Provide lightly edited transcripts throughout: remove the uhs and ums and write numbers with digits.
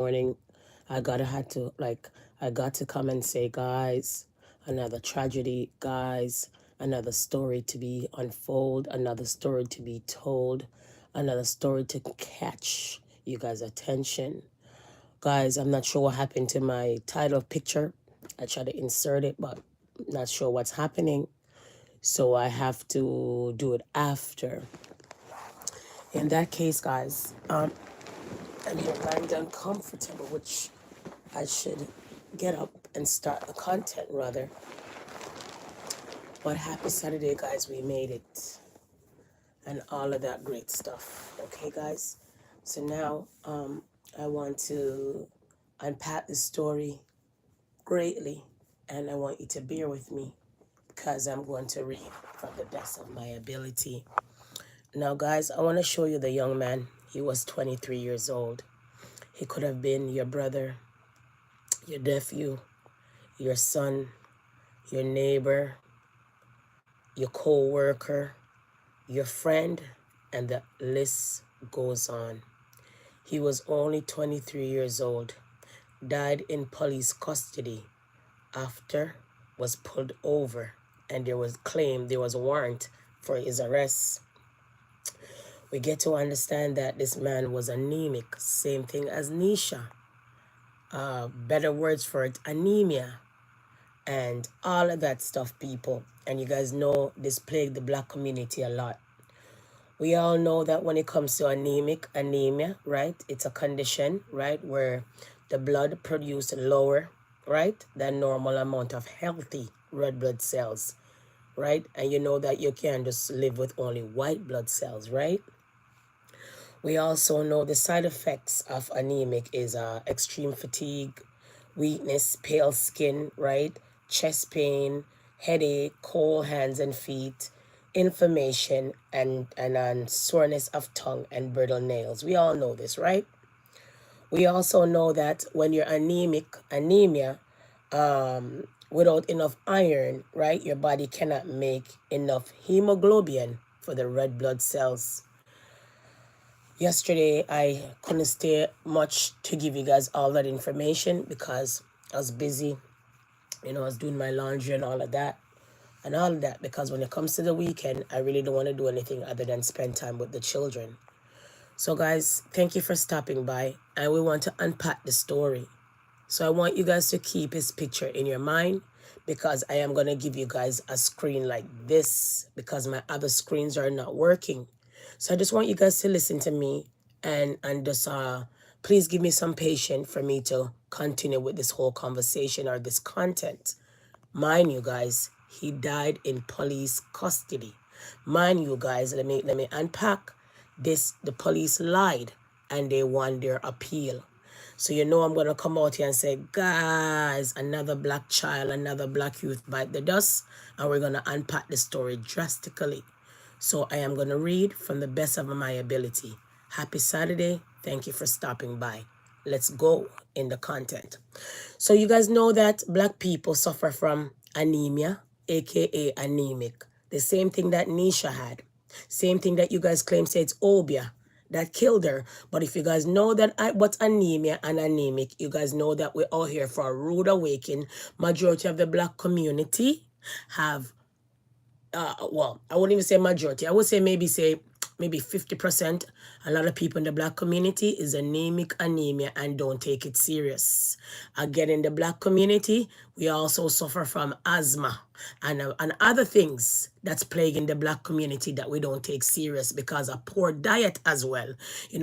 morning, I got to come and say, guys, another tragedy, guys, another story to be unfold, another story to be told, another story to catch you guys' attention. Guys, I'm not sure what happened to my title picture. I tried to insert it, but not sure what's happening. So I have to do it after. In that case, guys, I'm here lying down comfortable, which I should get up and start the content rather. But happy Saturday, guys, we made it. And all of that great stuff. Okay, guys? So now I want to unpack the story greatly. And I want you to bear with me because I'm going to read from the best of my ability. Now, guys, I want to show you the young man. He was 23 years old. He could have been your brother, your nephew, your son, your neighbor, your co-worker, your friend, and the list goes on. He was only 23 years old, died in police custody after was pulled over, and there was claim there was a warrant for his arrest. We get to understand that this man was anemic, same thing as Nisha. Better words for it, anemia, and all of that stuff, people. And you guys know this plagued the black community a lot. We all know that when it comes to anemia, right? It's a condition, right, where the blood produced lower, right, than normal amount of healthy red blood cells, right? And you know that you can't just live with only white blood cells, right? We also know the side effects of anemic is extreme fatigue, weakness, pale skin, right? Chest pain, headache, cold hands and feet, inflammation, and soreness of tongue and brittle nails. We all know this, right? We also know that when you're anemia, without enough iron, right, your body cannot make enough hemoglobin for the red blood cells. Yesterday, I couldn't stay much to give you guys all that information because I was busy. I was doing my laundry and all of that. And all of that because when it comes to the weekend, I really don't want to do anything other than spend time with the children. So guys, thank you for stopping by. And we want to unpack the story. So I want you guys to keep his picture in your mind because I am going to give you guys a screen like this because my other screens are not working. So I just want you guys to listen to me and just please give me some patience for me to continue with this whole conversation or this content. Mind you guys, he died in police custody. Mind you guys, let me unpack this. The police lied and they won their appeal. So I'm going to come out here and say, guys, another black child, another black youth bite the dust, and we're going to unpack the story drastically. So I am going to read from the best of my ability. Happy Saturday. Thank you for stopping by. Let's go in the content. So you guys know that black people suffer from anemia, aka anemic. The same thing that Nisha had. Same thing that you guys claim say it's obia that killed her. But if you guys know that what's anemia and anemic, you guys know that we're all here for a rude awakening. Majority of the black community have well, I wouldn't even say majority. I would say maybe 50%. A lot of people in the black community is anemic anemia and don't take it serious. Again, in the black community, we also suffer from asthma and other things that's plaguing the black community that we don't take serious because of poor diet as well.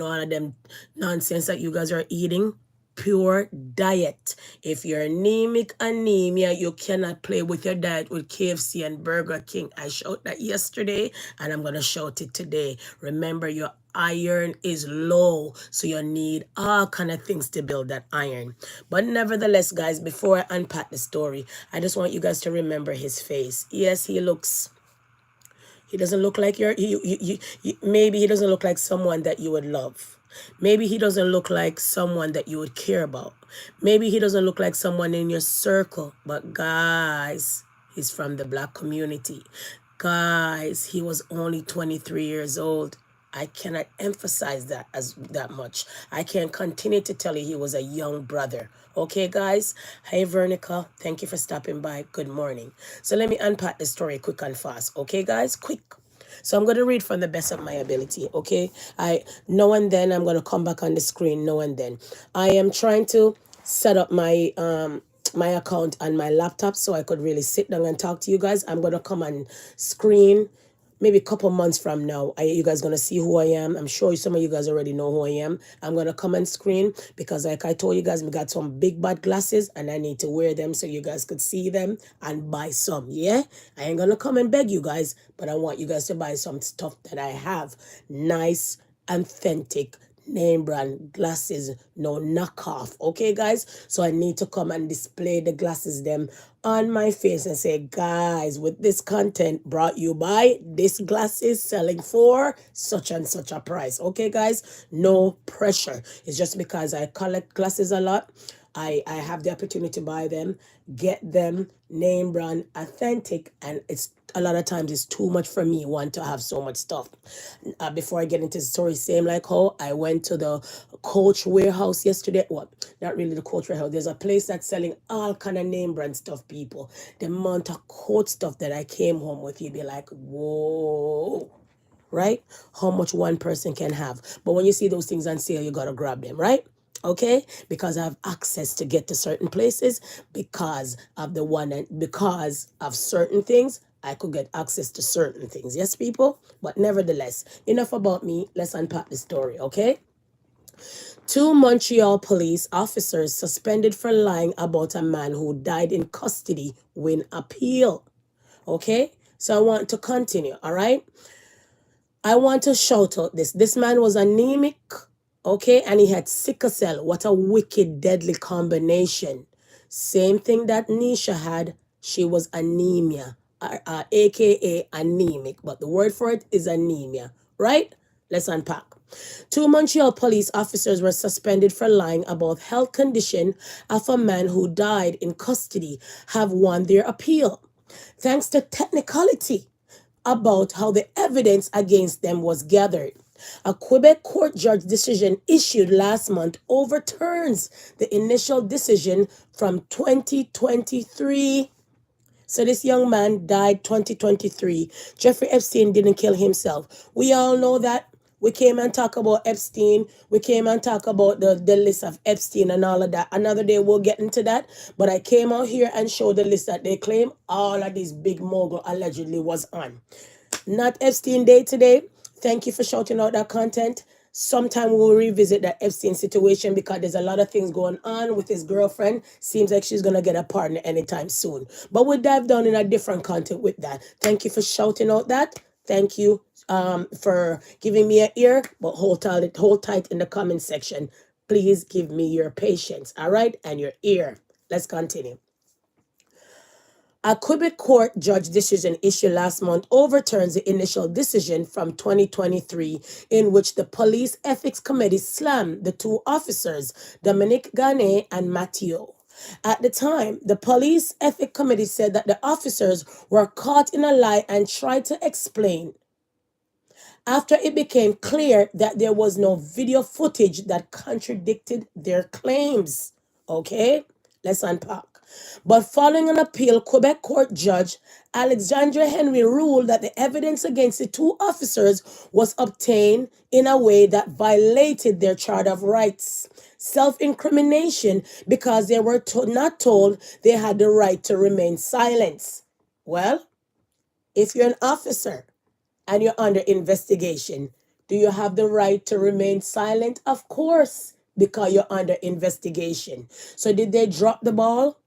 All of them nonsense that you guys are eating. Pure diet. If you're anemic anemia, you cannot play with your diet with KFC and Burger King. I showed that yesterday and I'm going to shout it today. Remember, your iron is low, so you need all kind of things to build that iron. But nevertheless, guys, before I unpack the story, I just want you guys to remember his face. Yes, he doesn't look like maybe he doesn't look like someone that you would love. Maybe he doesn't look like someone that you would care about. Maybe he doesn't look like someone in your circle. But guys, he's from the black community. Guys, he was only 23 years old. I cannot emphasize that as that much. I can continue to tell you he was a young brother. Okay, guys? Hey, Vernica. Thank you for stopping by. Good morning. So let me unpack the story quick and fast. Okay, guys? Quick. So I'm going to read from the best of my ability, okay? Now and then I'm going to come back on the screen now and then. I am trying to set up my account on my laptop so I could really sit down and talk to you guys. I'm going to come on screen maybe a couple months from now. You guys gonna see who I am. I'm sure some of you guys already know who I am. I'm gonna come on screen because like I told you guys, we got some big bad glasses and I need to wear them so you guys could see them and buy some. Yeah, I ain't gonna come and beg you guys, but I want you guys to buy some stuff that I have. Nice, authentic, name brand glasses, no knockoff. Okay, guys? So I need to come and display the glasses them on my face and say, guys, with this content brought you by this glasses selling for such and such a price. Okay, guys? No pressure. It's just because I collect glasses a lot. I have the opportunity to buy them, get them, name brand, authentic, and it's a lot of times it's too much for me want to have so much stuff. Before I get into the story, same like how I went to the Coach warehouse yesterday. Well, not really the Coach warehouse. There's a place that's selling all kind of name brand stuff, people. The amount of coat stuff that I came home with, you'd be like, whoa. Right? How much one person can have. But when you see those things on sale, you got to grab them, right? Okay, because I have access to get to certain places because of the one and because of certain things I could get access to certain things. Yes, people, but nevertheless, enough about me. Let's unpack the story. Okay, two Montreal police officers suspended for lying about a man who died in custody win appeal. Okay, so I want to continue. All right, I want to shout out this man was anemic. Okay, and he had sickle cell. What a wicked, deadly combination. Same thing that Nisha had. She was anemia, aka anemic, but the word for it is anemia, right? Let's unpack. Two Montreal police officers were suspended for lying about health condition of a man who died in custody have won their appeal. Thanks to technicality about how the evidence against them was gathered. A Quebec court judge decision issued last month overturns the initial decision from 2023. So this young man died 2023. Jeffrey Epstein didn't kill himself. We all know that. We came and talk about Epstein. We came and talk about the list of Epstein and all of that. Another day we'll get into that. But I came out here and showed the list that they claim all of these big mogul allegedly was on. Not Epstein Day today. Thank you for shouting out that content. Sometime we'll revisit that Epstein situation because there's a lot of things going on with his girlfriend. Seems like she's going to get a partner anytime soon. But we'll dive down in a different content with that. Thank you for shouting out that. Thank you for giving me an ear, but hold tight in the comment section. Please give me your patience, all right, and your ear. Let's continue. A Quebec court judge decision issued last month overturns the initial decision from 2023 in which the Police Ethics Committee slammed the two officers, Dominique Gane and Mathieu. At the time, the Police Ethics Committee said that the officers were caught in a lie and tried to explain after it became clear that there was no video footage that contradicted their claims. Okay, let's unpack. But following an appeal, Quebec court judge Alexandre Henry ruled that the evidence against the two officers was obtained in a way that violated their Charter of Rights, self-incrimination, because they were not told they had the right to remain silent. Well, if you're an officer and you're under investigation, do you have the right to remain silent? Of course, because you're under investigation. So did they drop the ball?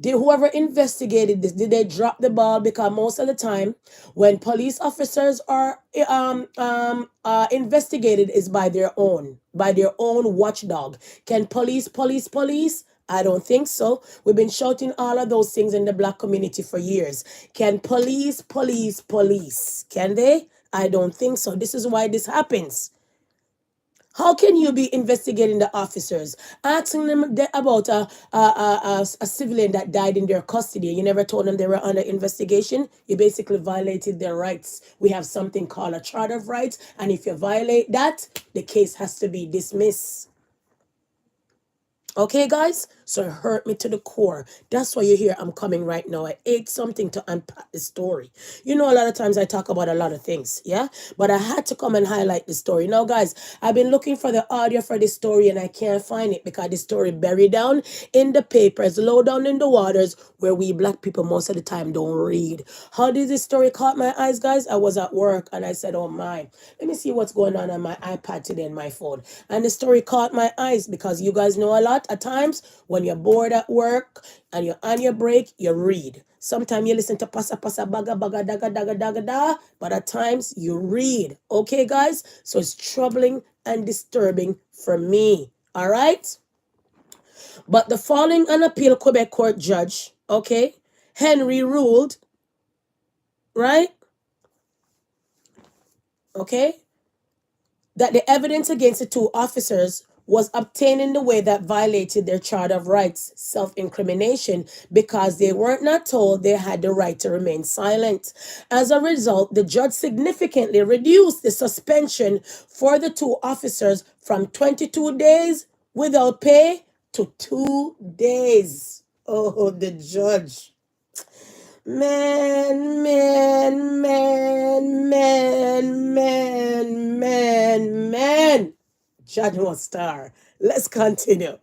Did whoever investigated this, did they drop the ball? Because most of the time, when police officers are investigated, is by their own watchdog. Can police? I don't think so. We've been shouting all of those things in the Black community for years. Can police? Can they? I don't think so. This is why this happens. How can you be investigating the officers, asking them about a civilian that died in their custody? You never told them they were under investigation. You basically violated their rights. We have something called a Charter of Rights, and if you violate that, the case has to be dismissed. Okay, guys? So it hurt me to the core. That's why you're here. I'm coming right now. I ate something to unpack the story. You know, a lot of times I talk about a lot of things, yeah? But I had to come and highlight the story. Now, guys, I've been looking for the audio for this story and I can't find it because the story buried down in the papers, low down in the waters where we black people most of the time don't read. How did this story caught my eyes, guys? I was at work and I said, oh my, let me see what's going on my iPad today and my phone. And the story caught my eyes because you guys know a lot at times when you're bored at work and you're on your break, you read. Sometimes you listen to pasa pasa baga baga daga daga daga da, but at times you read. Okay, guys? So it's troubling and disturbing for me. All right? But the following an appeal Quebec court judge, okay, Henry ruled, right? Okay, that the evidence against the two officers was obtained in the way that violated their Charter of Rights, self-incrimination, because they weren't not told they had the right to remain silent. As a result, the judge significantly reduced the suspension for the two officers from 22 days without pay to 2 days. Oh, the judge. Man, man, man, man, man, man, man. Judge was star. Let's continue.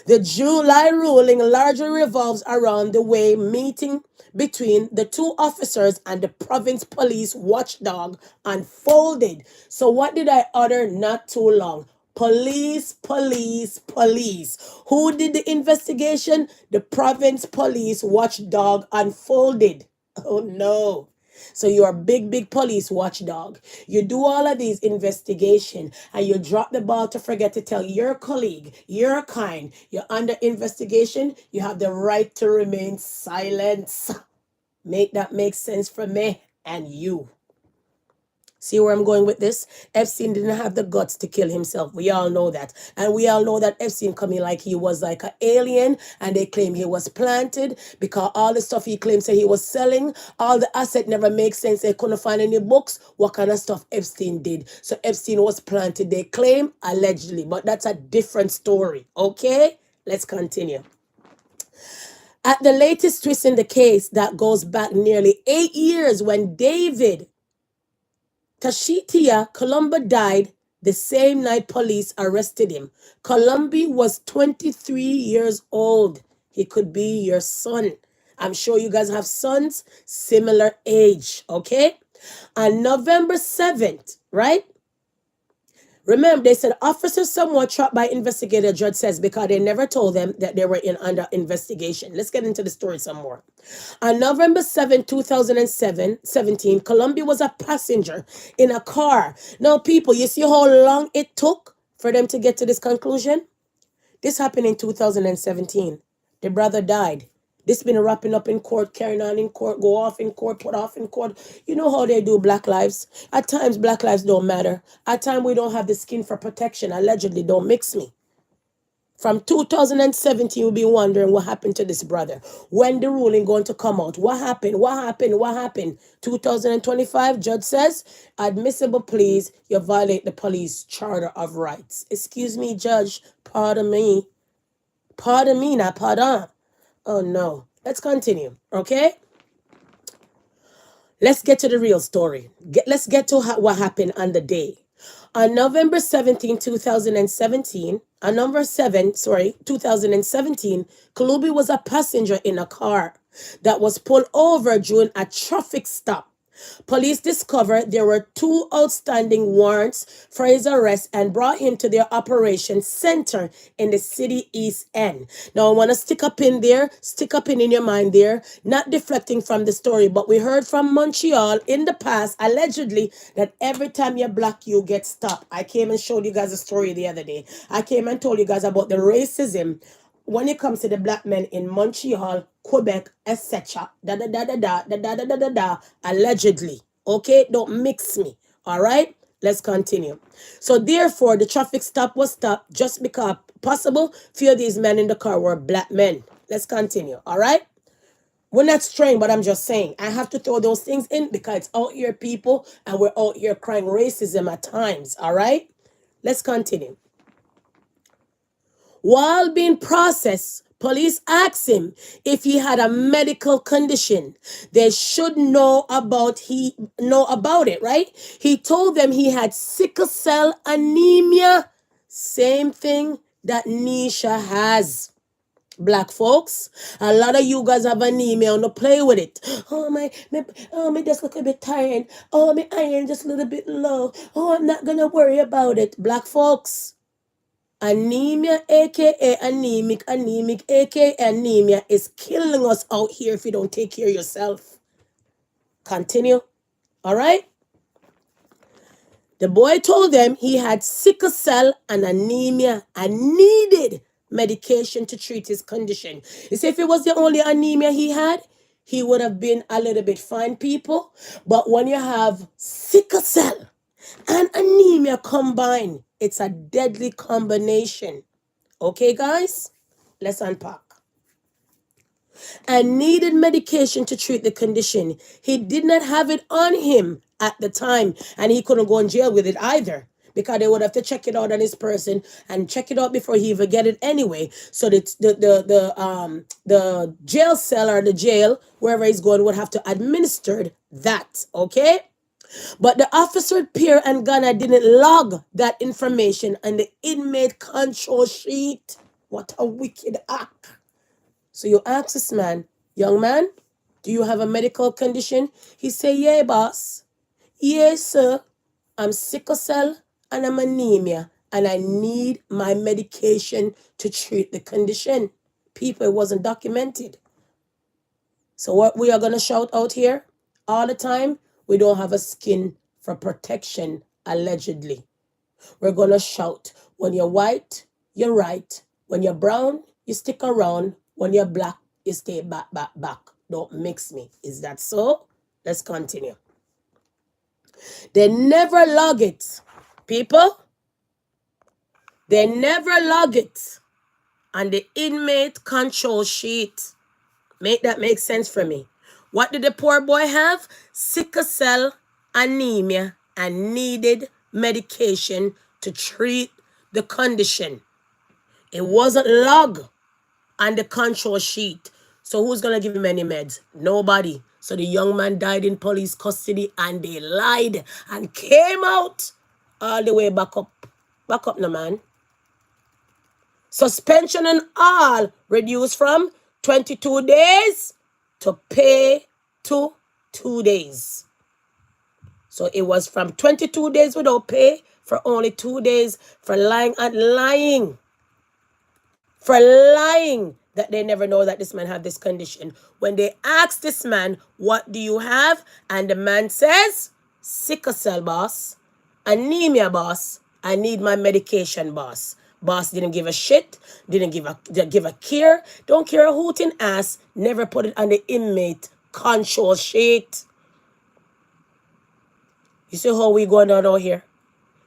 The July ruling largely revolves around the way meeting between the two officers and the province police watchdog unfolded. So what did I utter not too long? Police, police, police. Who did the investigation? The province police watchdog unfolded. Oh no. So you're a big, big police watchdog. You do all of these investigation and you drop the ball to forget to tell your colleague, you're kind, you're under investigation, you have the right to remain silent. Make that make sense for me and you. See where I'm going with this? Epstein didn't have the guts to kill himself. We all know that. And we all know that Epstein coming like he was like an alien and they claim he was planted because all the stuff he claimed say he was selling, all the asset never makes sense. They couldn't find any books. What kind of stuff Epstein did? So Epstein was planted, they claim, allegedly. But that's a different story. Okay? Let's continue. At the latest twist in the case that goes back nearly 8 years when David Tashitia Colombo died the same night police arrested him. Colombi was 23 years old. He could be your son. I'm sure you guys have sons similar age, okay? On November 7th, right? Remember, they said officers somewhat trapped by investigator, judge says, because they never told them that they were under investigation. Let's get into the story some more. On November 7, 2017, Columbia was a passenger in a car. Now, people, you see how long it took for them to get to this conclusion? This happened in 2017. The brother died. This been wrapping up in court, carrying on in court, go off in court, put off in court. You know how they do black lives. At times, black lives don't matter. At times, we don't have the skin for protection. Allegedly, don't mix me. From 2017, you'll be wondering what happened to this brother. When the ruling going to come out? What happened? What happened? What happened? 2025, judge says, admissible pleas, you violate the police charter of rights. Excuse me, judge. Pardon me. Pardon me, not pardon. Oh, no. Let's continue, okay? Let's get to the real story. Let's get to what happened on the day. On November 17, 2017, on November 7, 2017, Kalubi was a passenger in a car that was pulled over during a traffic stop. Police discovered there were 2 outstanding warrants for his arrest and brought him to their operations center in the city East End. Now, I want to stick a pin in your mind there, not deflecting from the story, but we heard from Montreal in the past, allegedly, that every time you're black, you get stopped. I came and showed you guys a story the other day. I came and told you guys about the racism when it comes to the black men in Montreal, Quebec, etc. Allegedly. Okay, don't mix me. All right, Let's continue. So therefore, the traffic stop was stopped just because possible few of these men in the car were black men. Let's continue. All right. We're not straying, but I'm just saying I have to throw those things in because it's out here, people, and we're out here crying racism at times. All right. Let's continue. While being processed, police asked him if he had a medical condition. They should know about it, right? He told them he had sickle cell anemia, same thing that Nisha has. Black folks, a lot of you guys have anemia and don't play with it. Oh, my just look a bit tired. Oh, my iron just a little bit low. Oh, I'm not gonna worry about it. Black folks, anemia, aka anemic, aka anemia, is killing us out here if you don't take care of yourself. Continue. All right. The boy told them he had sickle cell and anemia and needed medication to treat his condition. You see, if it was the only anemia he had, he would have been a little bit fine, people. But when you have sickle cell and anemia combined, it's a deadly combination. Okay, guys? Let's unpack. And needed medication to treat the condition. He did not have it on him at the time, and he couldn't go in jail with it either because they would have to check it out on his person and check it out before he even get it anyway. So the jail cell or the jail wherever he's going would have to administer that. Okay. But the officer Pierre and Ghana didn't log that information on the inmate control sheet. What a wicked act. So you ask this man, young man, do you have a medical condition? He say, yeah, boss. Yes, sir. I'm sickle cell and I'm anemia and I need my medication to treat the condition. People, it wasn't documented. So what we are going to shout out here all the time, we don't have a skin for protection, allegedly. We're going to shout, when you're white, you're right. When you're brown, you stick around. When you're black, you stay back. Don't mix me. Is that so? Let's continue. They never log it. People, they never log it on the inmate control sheet. Make that make sense for me. What did the poor boy have? Sickle cell anemia and needed medication to treat the condition. It wasn't logged on the control sheet. So who's going to give him any meds? Nobody. So the young man died in police custody and they lied and came out all the way back up. Back up now, man. Suspension and all reduced from 22 days to pay to 2 days. So it was from 22 days without pay for only 2 days for lying and lying. For lying that they never know that this man had this condition. When they ask this man, what do you have? And the man says, sickle cell, boss. Anemia, boss. I need my medication, boss. Boss didn't give a shit. Didn't give a care. Don't care a hooting ass. Never put it on the inmate control sheet. You see how we going on out here?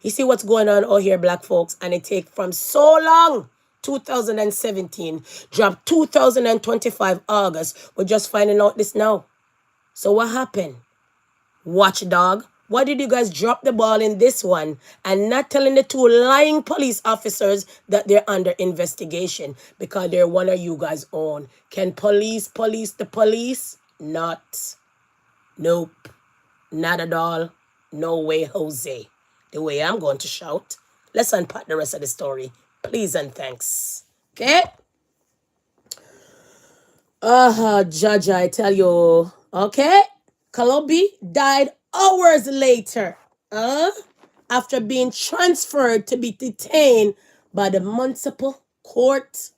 You see what's going on out here, black folks? And it take from so long. 2017, dropped 2025 August. We're just finding out this now. So what happened? Watchdog, why did you guys drop the ball in this one and not telling the two lying police officers that they're under investigation because they're one of you guys' own? Can police the police? Not. Nope. Not at all. No way, Jose. The way I'm going to shout. Let's unpack the rest of the story. Please and thanks. Okay? Judge, I tell you. Okay? Kalobi died hours later. After being transferred to be detained by the municipal court.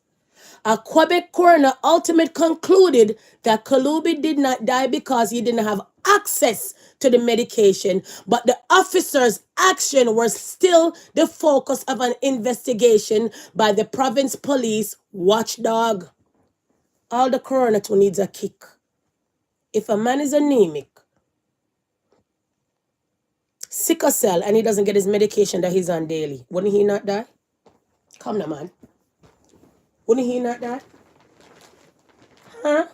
A Quebec coroner ultimately concluded that Kaloubi did not die because he didn't have access to the medication, but the officer's action was still the focus of an investigation by the province police watchdog. All the coroner too needs a kick. If a man is anemic sickle cell and he doesn't get his medication that he's on daily, wouldn't he not die? Come now, man. Wouldn't he not die? Huh?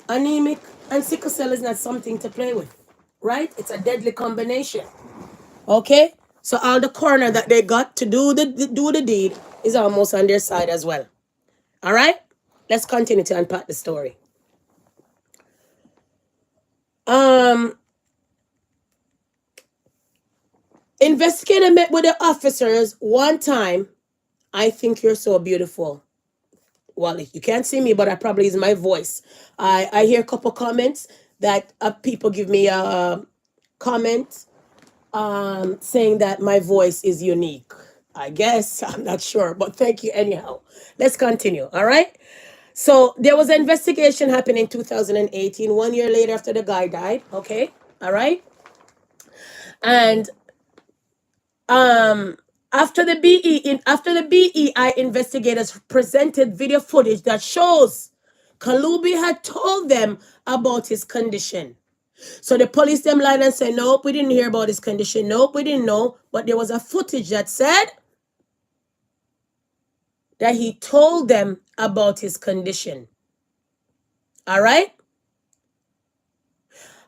Anemic and sickle cell is not something to play with, right? It's a deadly combination. Okay? So all the corner that they got to do the deed is almost on their side as well. All right? Let's continue to unpack the story. Investigator met with the officers one time. I think you're so beautiful. Well, you can't see me, but I probably use my voice. I hear a couple comments that people give me a comment saying that my voice is unique. I guess I'm not sure, but thank you anyhow. Let's continue. All right. So there was an investigation happening in 2018, 1 year later after the guy died. Okay. All right. And after the BEI investigators presented video footage that shows Kalubi had told them about his condition. So the police them lied and said, nope, we didn't hear about his condition. Nope, we didn't know. But there was a footage that said that he told them about his condition. All right?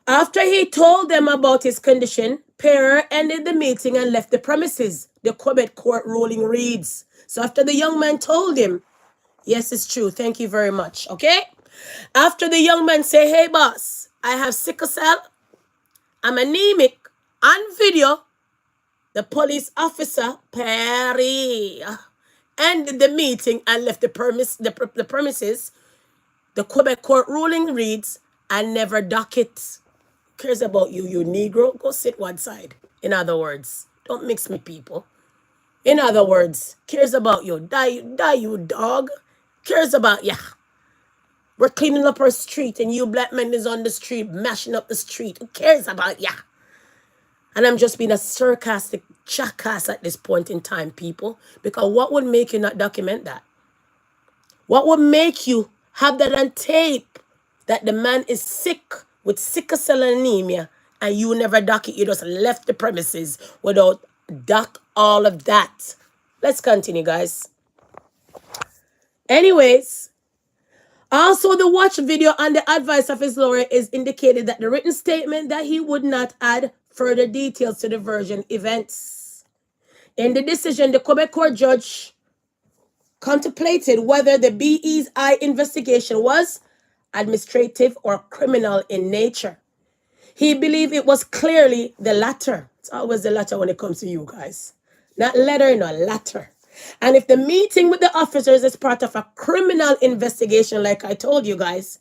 After he told them about his condition, Perry ended the meeting and left the premises. The Quebec court ruling reads. So after the young man told him, yes, it's true. Thank you very much. Okay? After the young man say, hey, boss, I have sickle cell. I'm anemic. On video, the police officer, Perry, ended the meeting and left the premises. The Quebec court ruling reads, I never docket. Cares about you, you Negro. Go sit one side. In other words, don't mix me, people. In other words, cares about you. Die, you dog. Cares about ya. We're cleaning up our street and you black men is on the street, mashing up the street. Who cares about ya? And I'm just being a sarcastic jackass at this point in time, people. Because what would make you not document that? What would make you have that on tape that the man is sick with sickle cell anemia and you never dock it? You just left the premises without dock all of that. Let's continue, guys. Anyways, also the watch video on the advice of his lawyer is indicated that the written statement that he would not add further details to the version events. In the decision, the Quebec court judge contemplated whether the BEI investigation was administrative or criminal in nature. He believed it was clearly the latter. It's always the latter when it comes to you guys. Not letter, no latter. And if the meeting with the officers is part of a criminal investigation, like I told you guys,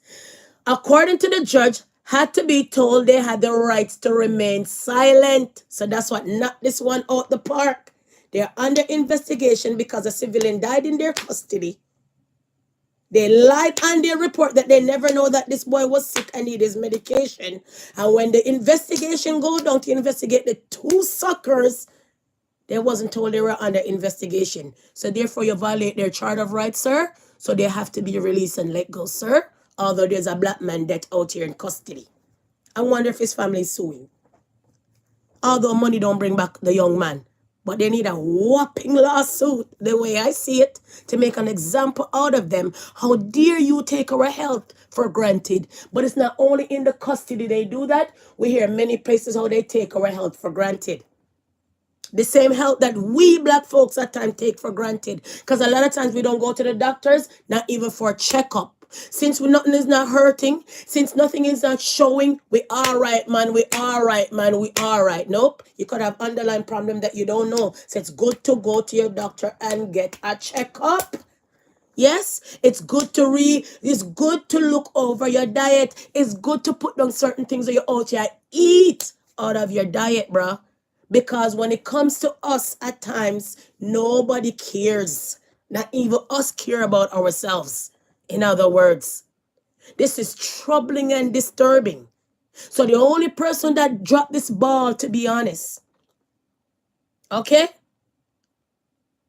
according to the judge, had to be told they had the rights to remain silent. So that's what knocked this one out the park. They're under investigation because a civilian died in their custody. They lied on their report that they never know that this boy was sick and needed his medication. And when the investigation go down to investigate the two suckers, they wasn't told they were under investigation. So therefore, you violate their Charter of Rights, sir. So they have to be released and let go, sir. Although there's a black man dead out here in custody. I wonder if his family is suing. Although money don't bring back the young man. But they need a whopping lawsuit, the way I see it, to make an example out of them. How dare you take our health for granted? But it's not only in the custody they do that. We hear many places how they take our health for granted. The same health that we black folks at times take for granted. Because a lot of times we don't go to the doctors, not even for a checkup. Since nothing is not hurting, since nothing is not showing, we all right, man, we all right, man, we all right. Nope, you could have underlying problem that you don't know. So it's good to go to your doctor and get a checkup. Yes, it's good to it's good to look over your diet. It's good to put down certain things that you out here eat out of your diet, bruh. Because when it comes to us at times, nobody cares. Not even us care about ourselves. In other words, this is troubling and disturbing. So the only person that dropped this ball, to be honest, okay,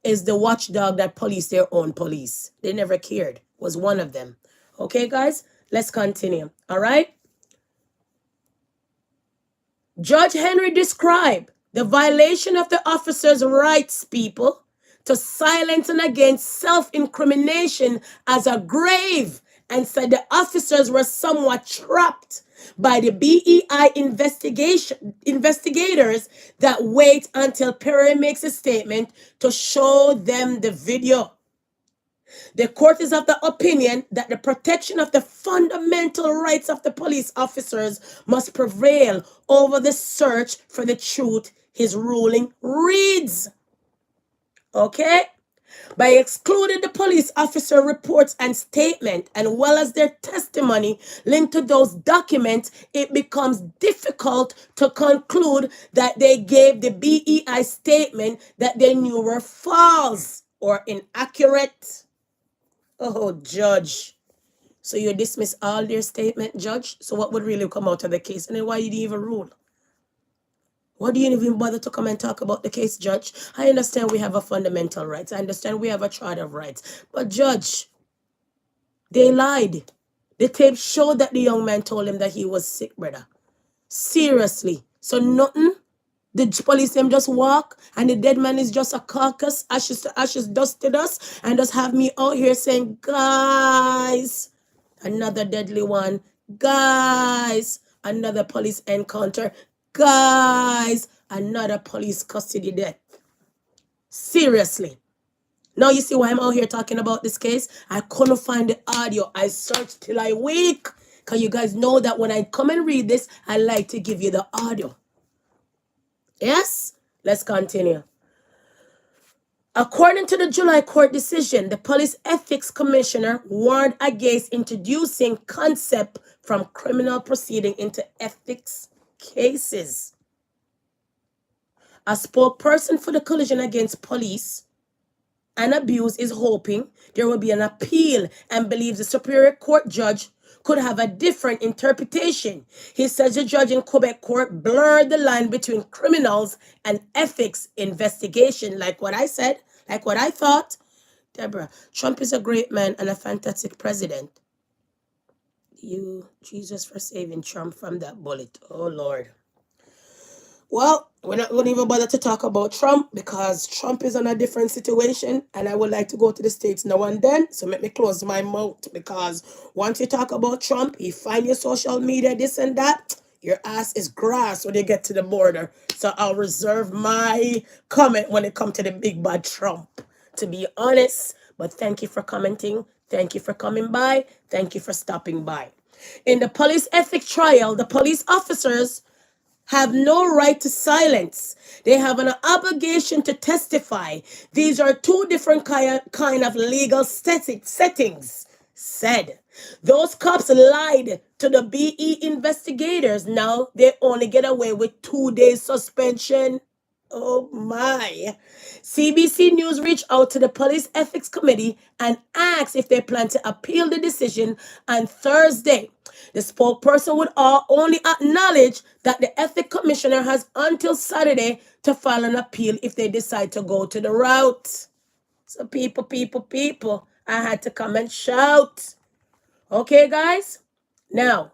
is the watchdog that police their own police. They never cared. Was one of them. Okay, guys, let's continue. All right. Judge Henry described the violation of the officer's rights, people, to silence and against self-incrimination as a grave, and said the officers were somewhat trapped by the BEI investigators that wait until Perry makes a statement to show them the video. The court is of the opinion that the protection of the fundamental rights of the police officers must prevail over the search for the truth. His ruling reads, okay? By excluding the police officer reports and statement, and well as their testimony linked to those documents, it becomes difficult to conclude that they gave the BEI statement that they knew were false or inaccurate. Oh, judge. So you dismiss all their statement, judge? So what would really come out of the case? And then why you didn't even rule? Why do you even bother to come and talk about the case, judge? I understand we have a fundamental rights. I understand we have a charter of rights. But judge, they lied. The tape showed that the young man told him that he was sick, brother. Seriously. So nothing? The police them just walk and the dead man is just a carcass, ashes to ashes, dust to dust, and just have me out here saying, guys, another deadly one. Guys, another police encounter. Guys, another police custody death. Seriously. Now you see why I'm out here talking about this case? I couldn't find the audio. I searched till I weak. Because you guys know that when I come and read this, I like to give you the audio. Yes? Let's continue. According to the July court decision, the police ethics commissioner warned against introducing concept from criminal proceeding into ethics cases. A spokesperson for the Coalition Against Police and Abuse is hoping there will be an appeal and believes the Superior Court judge could have a different interpretation. He says the judge in Quebec court blurred the line between criminals and ethics investigation. Like what I said, like what I thought. Deborah, Trump is a great man and a fantastic president. You, Jesus, for saving Trump from that bullet. Oh, Lord. Well, we're not going to even bother to talk about Trump because Trump is in a different situation and I would like to go to the States now and then. So let me close my mouth because once you talk about Trump, you find your social media, this and that, your ass is grass when you get to the border. So I'll reserve my comment when it comes to the big bad Trump, to be honest. But thank you for commenting. Thank you for coming by. Thank you for stopping by. In the police ethics trial, the police officers have no right to silence. They have an obligation to testify. These are two different kind of legal settings, said. Those cops lied to the BE investigators. Now they only get away with 2 days suspension. Oh my. CBC News reached out to the Police Ethics Committee and asked if they plan to appeal the decision on Thursday. The spokesperson would only acknowledge that the Ethics Commissioner has until Saturday to file an appeal if they decide to go to the route. So people, I had to come and shout. Okay, guys? Now,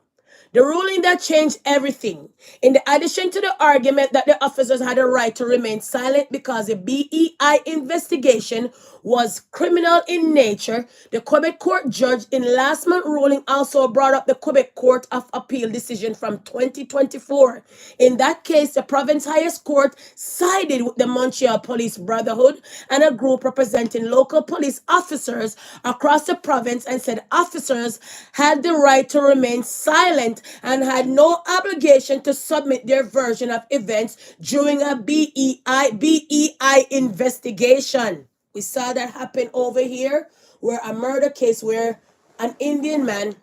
the ruling that changed everything. In the addition to the argument that the officers had a right to remain silent because the BEI investigation was criminal in nature, the Quebec court judge in last month's ruling also brought up the Quebec Court of Appeal decision from 2024. In that case, the province highest court sided with the Montreal Police Brotherhood and a group representing local police officers across the province and said officers had the right to remain silent and had no obligation to submit their version of events during a BEI investigation. We saw that happen over here where a murder case where an Indian man,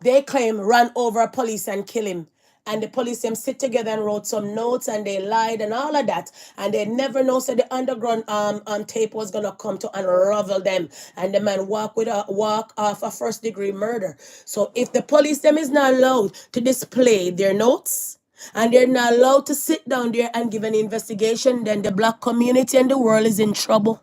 they claim, ran over a police and killed him. And the police them sit together and wrote some notes and they lied and all of that. And they never know so the underground tape was gonna come to unravel them. And the man walk off a first degree murder. So if the police them is not allowed to display their notes and they're not allowed to sit down there and give an investigation, then the black community and the world is in trouble.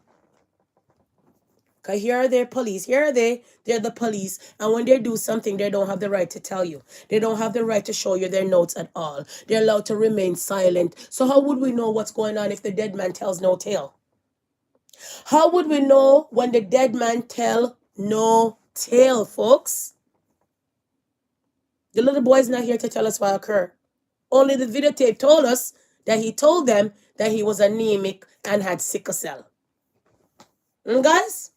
Because here are their police. Here are they. They're the police. And when they do something, they don't have the right to tell you. They don't have the right to show you their notes at all. They're allowed to remain silent. So how would we know what's going on if the dead man tells no tale? How would we know when the dead man tell no tale, folks? The little boy's not here to tell us what occurred. Only the videotape told us that he told them that he was anemic and had sickle cell. Guys?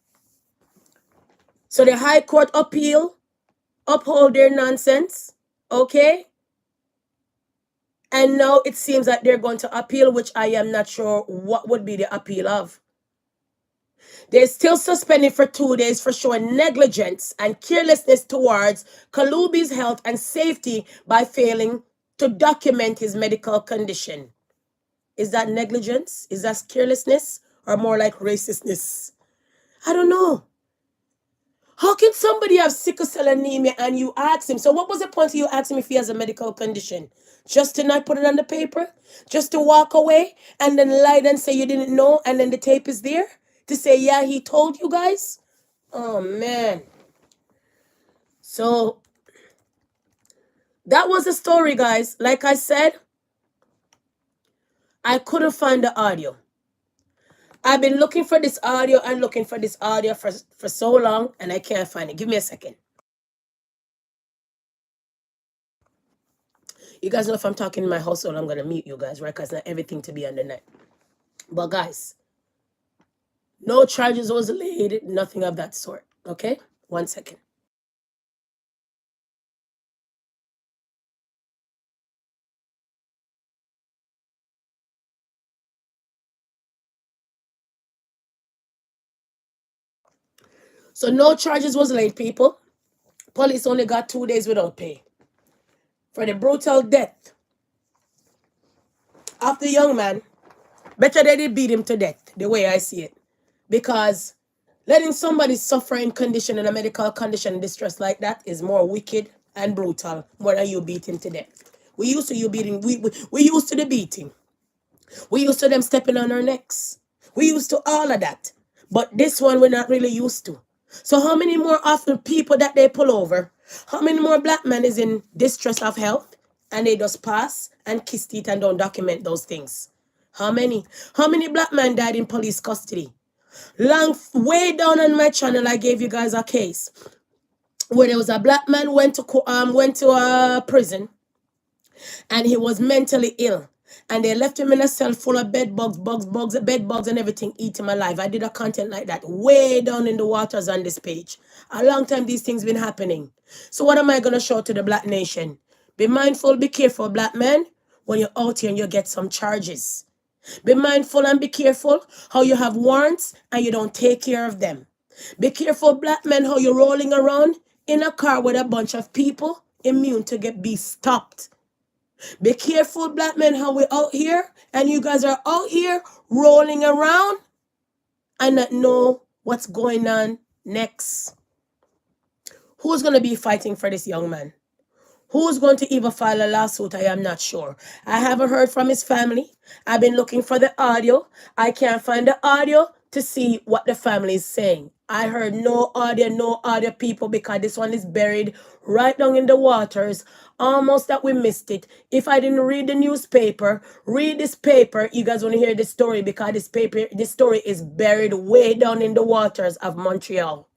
So the High Court uphold their nonsense, okay? And now it seems that they're going to appeal, which I am not sure what would be the appeal of. They're still suspended for 2 days for showing negligence and carelessness towards Kalubi's health and safety by failing to document his medical condition. Is that negligence? Is that carelessness? Or more like racistness? I don't know. How can somebody have sickle cell anemia and you ask him? So what was the point of you asking him if he has a medical condition? Just to not put it on the paper? Just to walk away and then lie and say you didn't know and then the tape is there? To say, yeah, he told you guys? Oh, man. So that was the story, guys. Like I said, I couldn't find the audio. I've been looking for this audio and looking for this audio for so long, and I can't find it. Give me a second. You guys know if I'm talking in my household, I'm going to mute you guys, right? Because not everything to be on the net. But guys, no charges was laid, nothing of that sort. Okay? 1 second. So no charges was laid, people. Police only got 2 days without pay for the brutal death of the young man. Better they did beat him to death, the way I see it. Because letting somebody suffer in condition, in a medical condition, in distress like that is more wicked and brutal more than you beat him to death. We used to you beating, we used to the beating. We used to them stepping on our necks. We used to all of that. But this one we're not really used to. So how many more often people that they pull over? How many more black men is in distress of health and they just pass and kiss it and don't document those things? How many? How many black men died in police custody? Way down on my channel, I gave you guys a case where there was a black man went to a prison and he was mentally ill. And they left him in a cell full of bed bugs, bed bugs and everything, eat him alive. I did a content like that way down in the waters on this page. A long time these things been happening. So what am I going to show to the black nation? Be mindful, be careful, black men, when you're out here and you get some charges. Be mindful and be careful how you have warrants and you don't take care of them. Be careful, black men, how you're rolling around in a car with a bunch of people immune to be stopped. Be careful, black men, how we're out here and you guys are out here rolling around and not know what's going on next. Who's going to be fighting for this young man? Who's going to even file a lawsuit? I am not sure. I haven't heard from his family. I've been looking for the audio. I can't find the audio to see what the family is saying. I heard no audio, people, because this one is buried right down in the waters. Almost that we missed it. If I didn't read the newspaper, read this paper, you guys want to hear this story, because this story is buried way down in the waters of Montreal.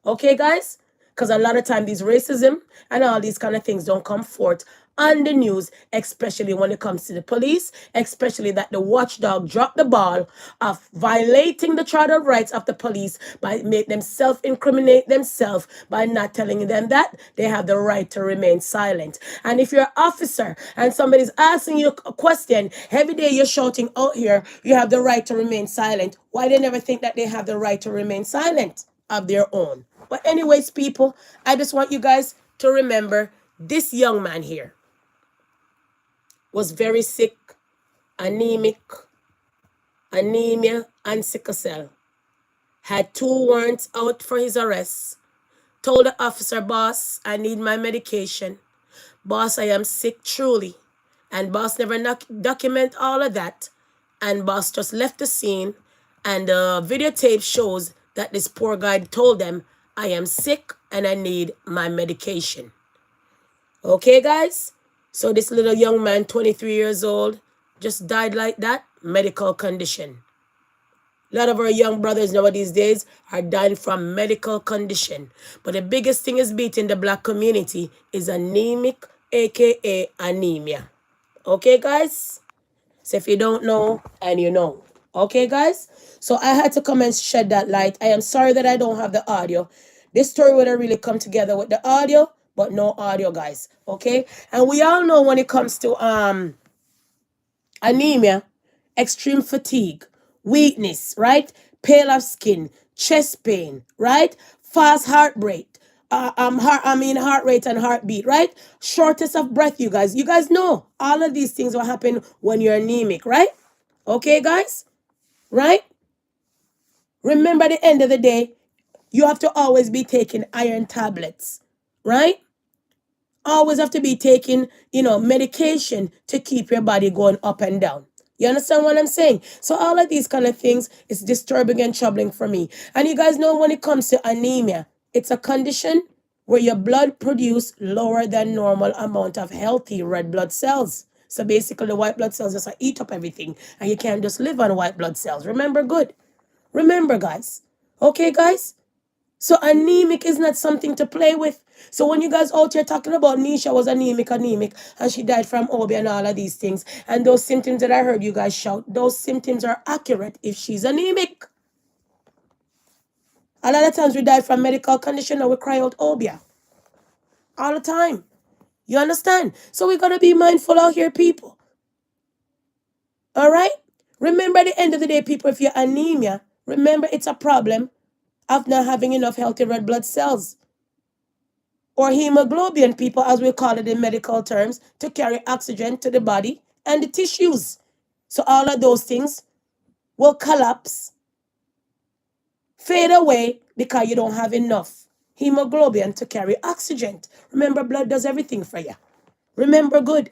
Okay, guys? Because a lot of time these racism and all these kind of things don't come forth on the news, especially when it comes to the police, especially that the watchdog dropped the ball of violating the charter rights of the police by make them self-incriminate themselves by not telling them that they have the right to remain silent. And if you're an officer and somebody's asking you a question, every day you're shouting out here, you have the right to remain silent. Why they never think that they have the right to remain silent of their own? But anyways, people, I just want you guys to remember this young man here was very sick, anemic, anemia, and sickle cell. Had 2 warrants out for his arrest. Told the officer, boss, I need my medication. Boss, I am sick truly. And boss never document all of that. And boss just left the scene. And the videotape shows that this poor guy told them, I am sick and I need my medication. Okay, guys? So this little young man, 23 years old, just died like that, medical condition. A lot of our young brothers nowadays days are dying from medical condition. But the biggest thing is beating the black community is anemic, aka anemia. Okay, guys? So if you don't know, and you know. Okay, guys? So I had to come and shed that light. I am sorry that I don't have the audio. This story would have really come together with the audio, but no audio, guys. Okay? And we all know when it comes to anemia, extreme fatigue, weakness, right? Pale of skin, chest pain, right? Fast heart rate, heart rate and heartbeat, right? Shortness of breath, you guys. You guys know all of these things will happen when you're anemic, right? Okay, guys? Right? Remember, at the end of the day, you have to always be taking iron tablets, right? Always have to be taking, medication to keep your body going up and down. You understand what I'm saying? So all of these kind of things is disturbing and troubling for me. And you guys know when it comes to anemia, it's a condition where your blood produce lower than normal amount of healthy red blood cells. So basically the white blood cells just eat up everything and you can't just live on white blood cells. Remember good. Remember, guys. Okay, guys? So anemic is not something to play with. So when you guys out here talking about Nisha was anemic, and she died from OB and all of these things, and those symptoms that I heard you guys shout, those symptoms are accurate if she's anemic. A lot of times we die from medical condition and we cry out obia. All the time. You understand? So we got to be mindful out here, people. All right? Remember, at the end of the day, people, if you're anemia, remember it's a problem of not having enough healthy red blood cells, or hemoglobin, people, as we call it in medical terms, to carry oxygen to the body and the tissues. So all of those things will collapse, fade away, because you don't have enough hemoglobin to carry oxygen. Remember, blood does everything for you. Remember good.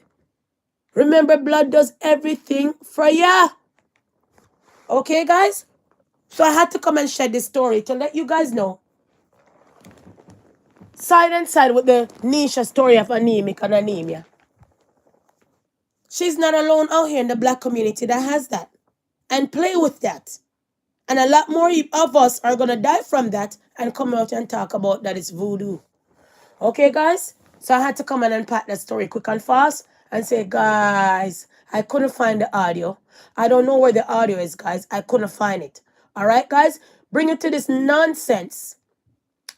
Remember, blood does everything for you. Okay, guys? So I had to come and share this story to let you guys know, side and side with the Nisha story of anemic and anemia. She's not alone out here in the black community that has that and play with that. And a lot more of us are going to die from that and come out and talk about that it's voodoo. Okay, guys? So I had to come and unpack that story quick and fast and say, guys, I couldn't find the audio. I don't know where the audio is, guys. I couldn't find it. All right, guys? Bring it to this nonsense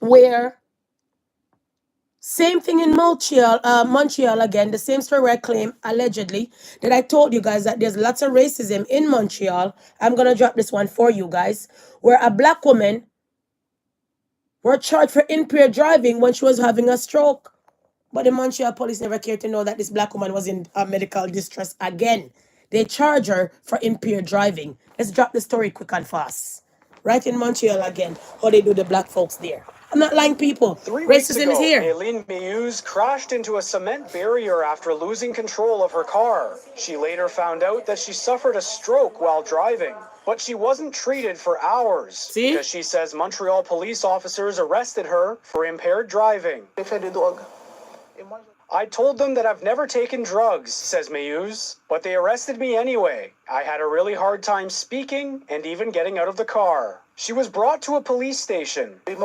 where same thing in Montreal again, the same story where I claim, allegedly, that I told you guys that there's lots of racism in Montreal. I'm going to drop this one for you guys, where a black woman were charged for impaired driving when she was having a stroke. But the Montreal police never cared to know that this black woman was in medical distress again. They charge her for impaired driving. Let's drop the story quick and fast. Right in Montreal again, how they do the black folks there. I'm not lying, people. Racism is here. Aileen Muse crashed into a cement barrier after losing control of her car. She later found out that she suffered a stroke while driving, but she wasn't treated for hours because she says Montreal police officers arrested her for impaired driving. I told them that I've never taken drugs, says Muse, but they arrested me anyway. I had a really hard time speaking and even getting out of the car. She was brought to a police station. They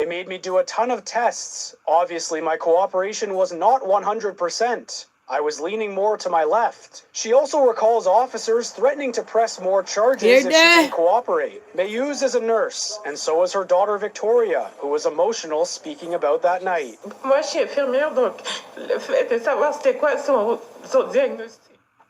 made me do a ton of tests. Obviously, my cooperation was not 100%. I was leaning more to my left. She also recalls officers threatening to press more charges if she didn't cooperate. Mayuse is a nurse, and so is her daughter Victoria, who was emotional speaking about that night.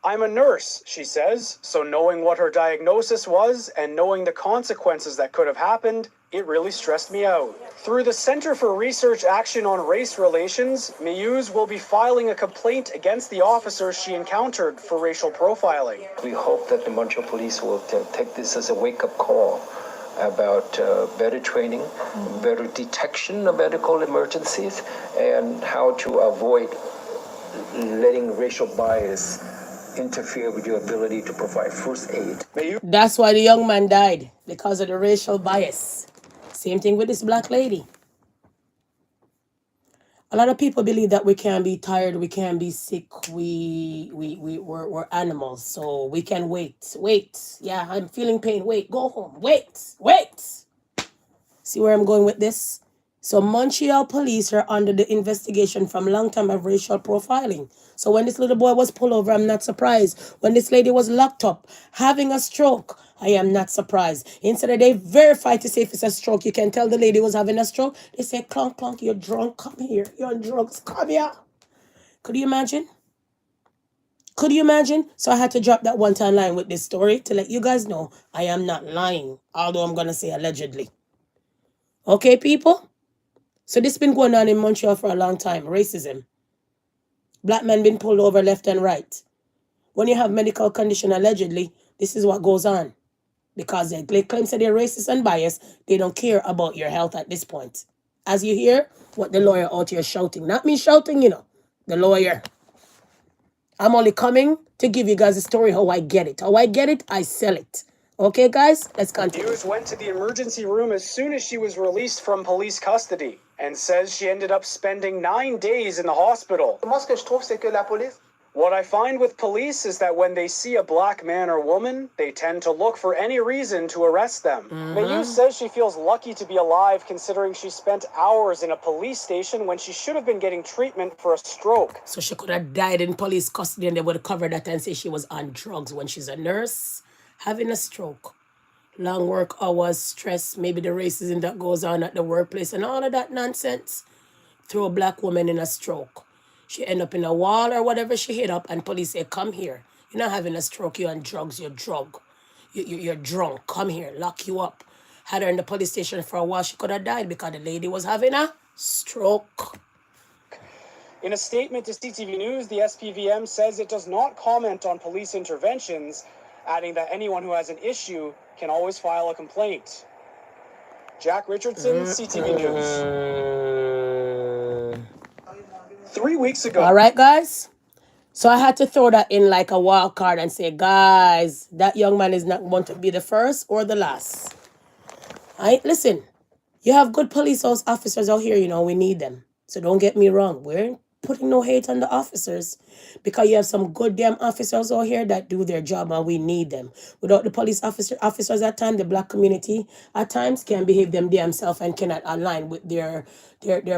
I'm a nurse, she says, so knowing what her diagnosis was and knowing the consequences that could have happened, it really stressed me out. Through the Center for Research Action on Race Relations, Muse will be filing a complaint against the officers she encountered for racial profiling. We hope that the Montreal Police will take this as a wake-up call about better training, better detection of medical emergencies, and how to avoid letting racial bias interfere with your ability to provide first aid. That's why the young man died, because of the racial bias. Same thing with this black lady. A lot of people believe that we can be tired, we can be sick, we're animals, so we can wait. Wait. Yeah, I'm feeling pain. Wait, go home. Wait. See where I'm going with this? So Montreal police are under the investigation from long time of racial profiling. So when this little boy was pulled over, I'm not surprised. When this lady was locked up having a stroke, I am not surprised. Instead of they verify to see if it's a stroke, you can tell the lady was having a stroke. They say, clunk, clunk, you're drunk, come here. You're on drugs, come here. Could you imagine? Could you imagine? So I had to drop that one-time line with this story to let you guys know I am not lying, although I'm going to say allegedly. Okay, people? So this been going on in Montreal for a long time. Racism. Black men been pulled over left and right. When you have medical condition, allegedly, this is what goes on. Because they claim that they're racist and biased, they don't care about your health at this point. As you hear, what the lawyer out here shouting. Not me shouting, the lawyer. I'm only coming to give you guys a story how I get it. How I get it, I sell it. Okay, guys, let's continue. Hughes went to the emergency room as soon as she was released from police custody and says she ended up spending 9 days in the hospital. Moi, ce que je trouve, c'est que la police. What I find with police is that when they see a black man or woman, they tend to look for any reason to arrest them. Mayou says she feels lucky to be alive considering she spent hours in a police station when she should have been getting treatment for a stroke. So she could have died in police custody and they would cover that and say she was on drugs when she's a nurse, having a stroke. Long work hours, stress, maybe the racism that goes on at the workplace and all of that nonsense. Throw a black woman in a stroke. She end up in a wall or whatever she hit up and police say, come here. You're not having a stroke, you're on drugs, you're drug. You're drunk, come here, lock you up. Had her in the police station for a while, she could have died because the lady was having a stroke. In a statement to CTV News, the SPVM says it does not comment on police interventions, adding that anyone who has an issue can always file a complaint. Jack Richardson, CTV News. 3 weeks ago. All right, guys. So I had to throw that in like a wild card and say, guys, that young man is not going to be the first or the last. All right, listen. You have good police officers out here, we need them. So don't get me wrong. We're putting no hate on the officers because you have some good damn officers out here that do their job and we need them. Without the police officers at times, the black community at times can behave them damn self and cannot align with their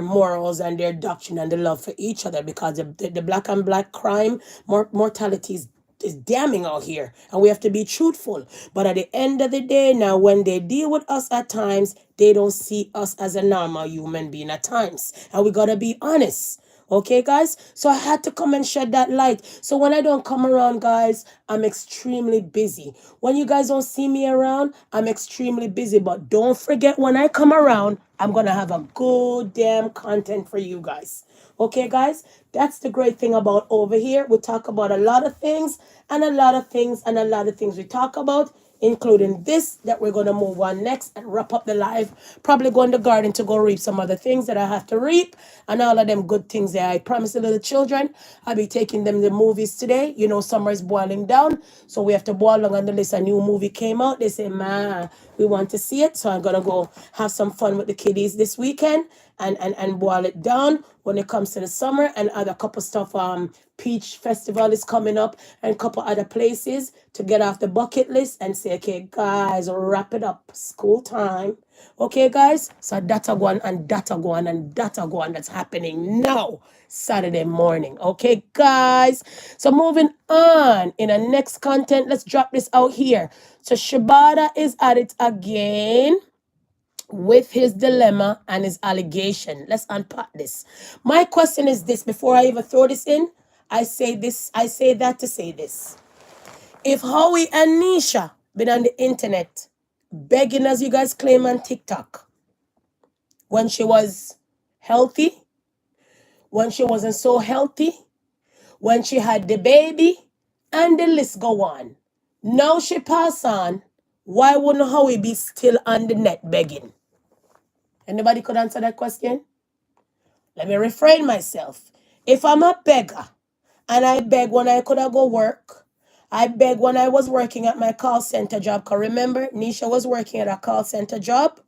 morals and their doctrine and the love for each other because the black and black crime mortality is damning out here and we have to be truthful. But at the end of the day now, when they deal with us at times, they don't see us as a normal human being at times. And we got to be honest. Okay, guys? So I had to come and shed that light. So when I don't come around, guys, I'm extremely busy. When you guys don't see me around, I'm extremely busy. But don't forget, when I come around, I'm going to have a good damn content for you guys. Okay, guys? That's the great thing about over here. We talk about a lot of things and a lot of things and a lot of things we talk about, including this that we're going to move on next and wrap up the live. Probably go in the garden to go reap some other things that I have to reap and all of them good things that I promised the little children. I'll be taking them to the movies today. Summer is boiling down, so we have to boil along on the list. A new movie came out. They say, man, we want to see it. So I'm going to go have some fun with the kiddies this weekend and boil it down when it comes to the summer and other couple stuff. Peach Festival is coming up and a couple other places to get off the bucket list and say, okay, guys, wrap it up. School time. Okay, guys? So data go on and data go on and data go on. That's happening now, Saturday morning. Okay, guys? So moving on in the next content, let's drop this out here. So Shibata is at it again with his dilemma and his allegation. Let's unpack this. My question is this, before I even throw this in, I say that to say this. If Howie and Nisha been on the internet begging, as you guys claim on TikTok, when she was healthy, when she wasn't so healthy, when she had the baby, and the list go on. Now she pass on, why wouldn't Howie be still on the net begging? Anybody could answer that question? Let me refrain myself. If I'm a beggar, and I beg when I could have go work, I beg when I was working at my call center job. Cause remember, Nisha was working at a call center job.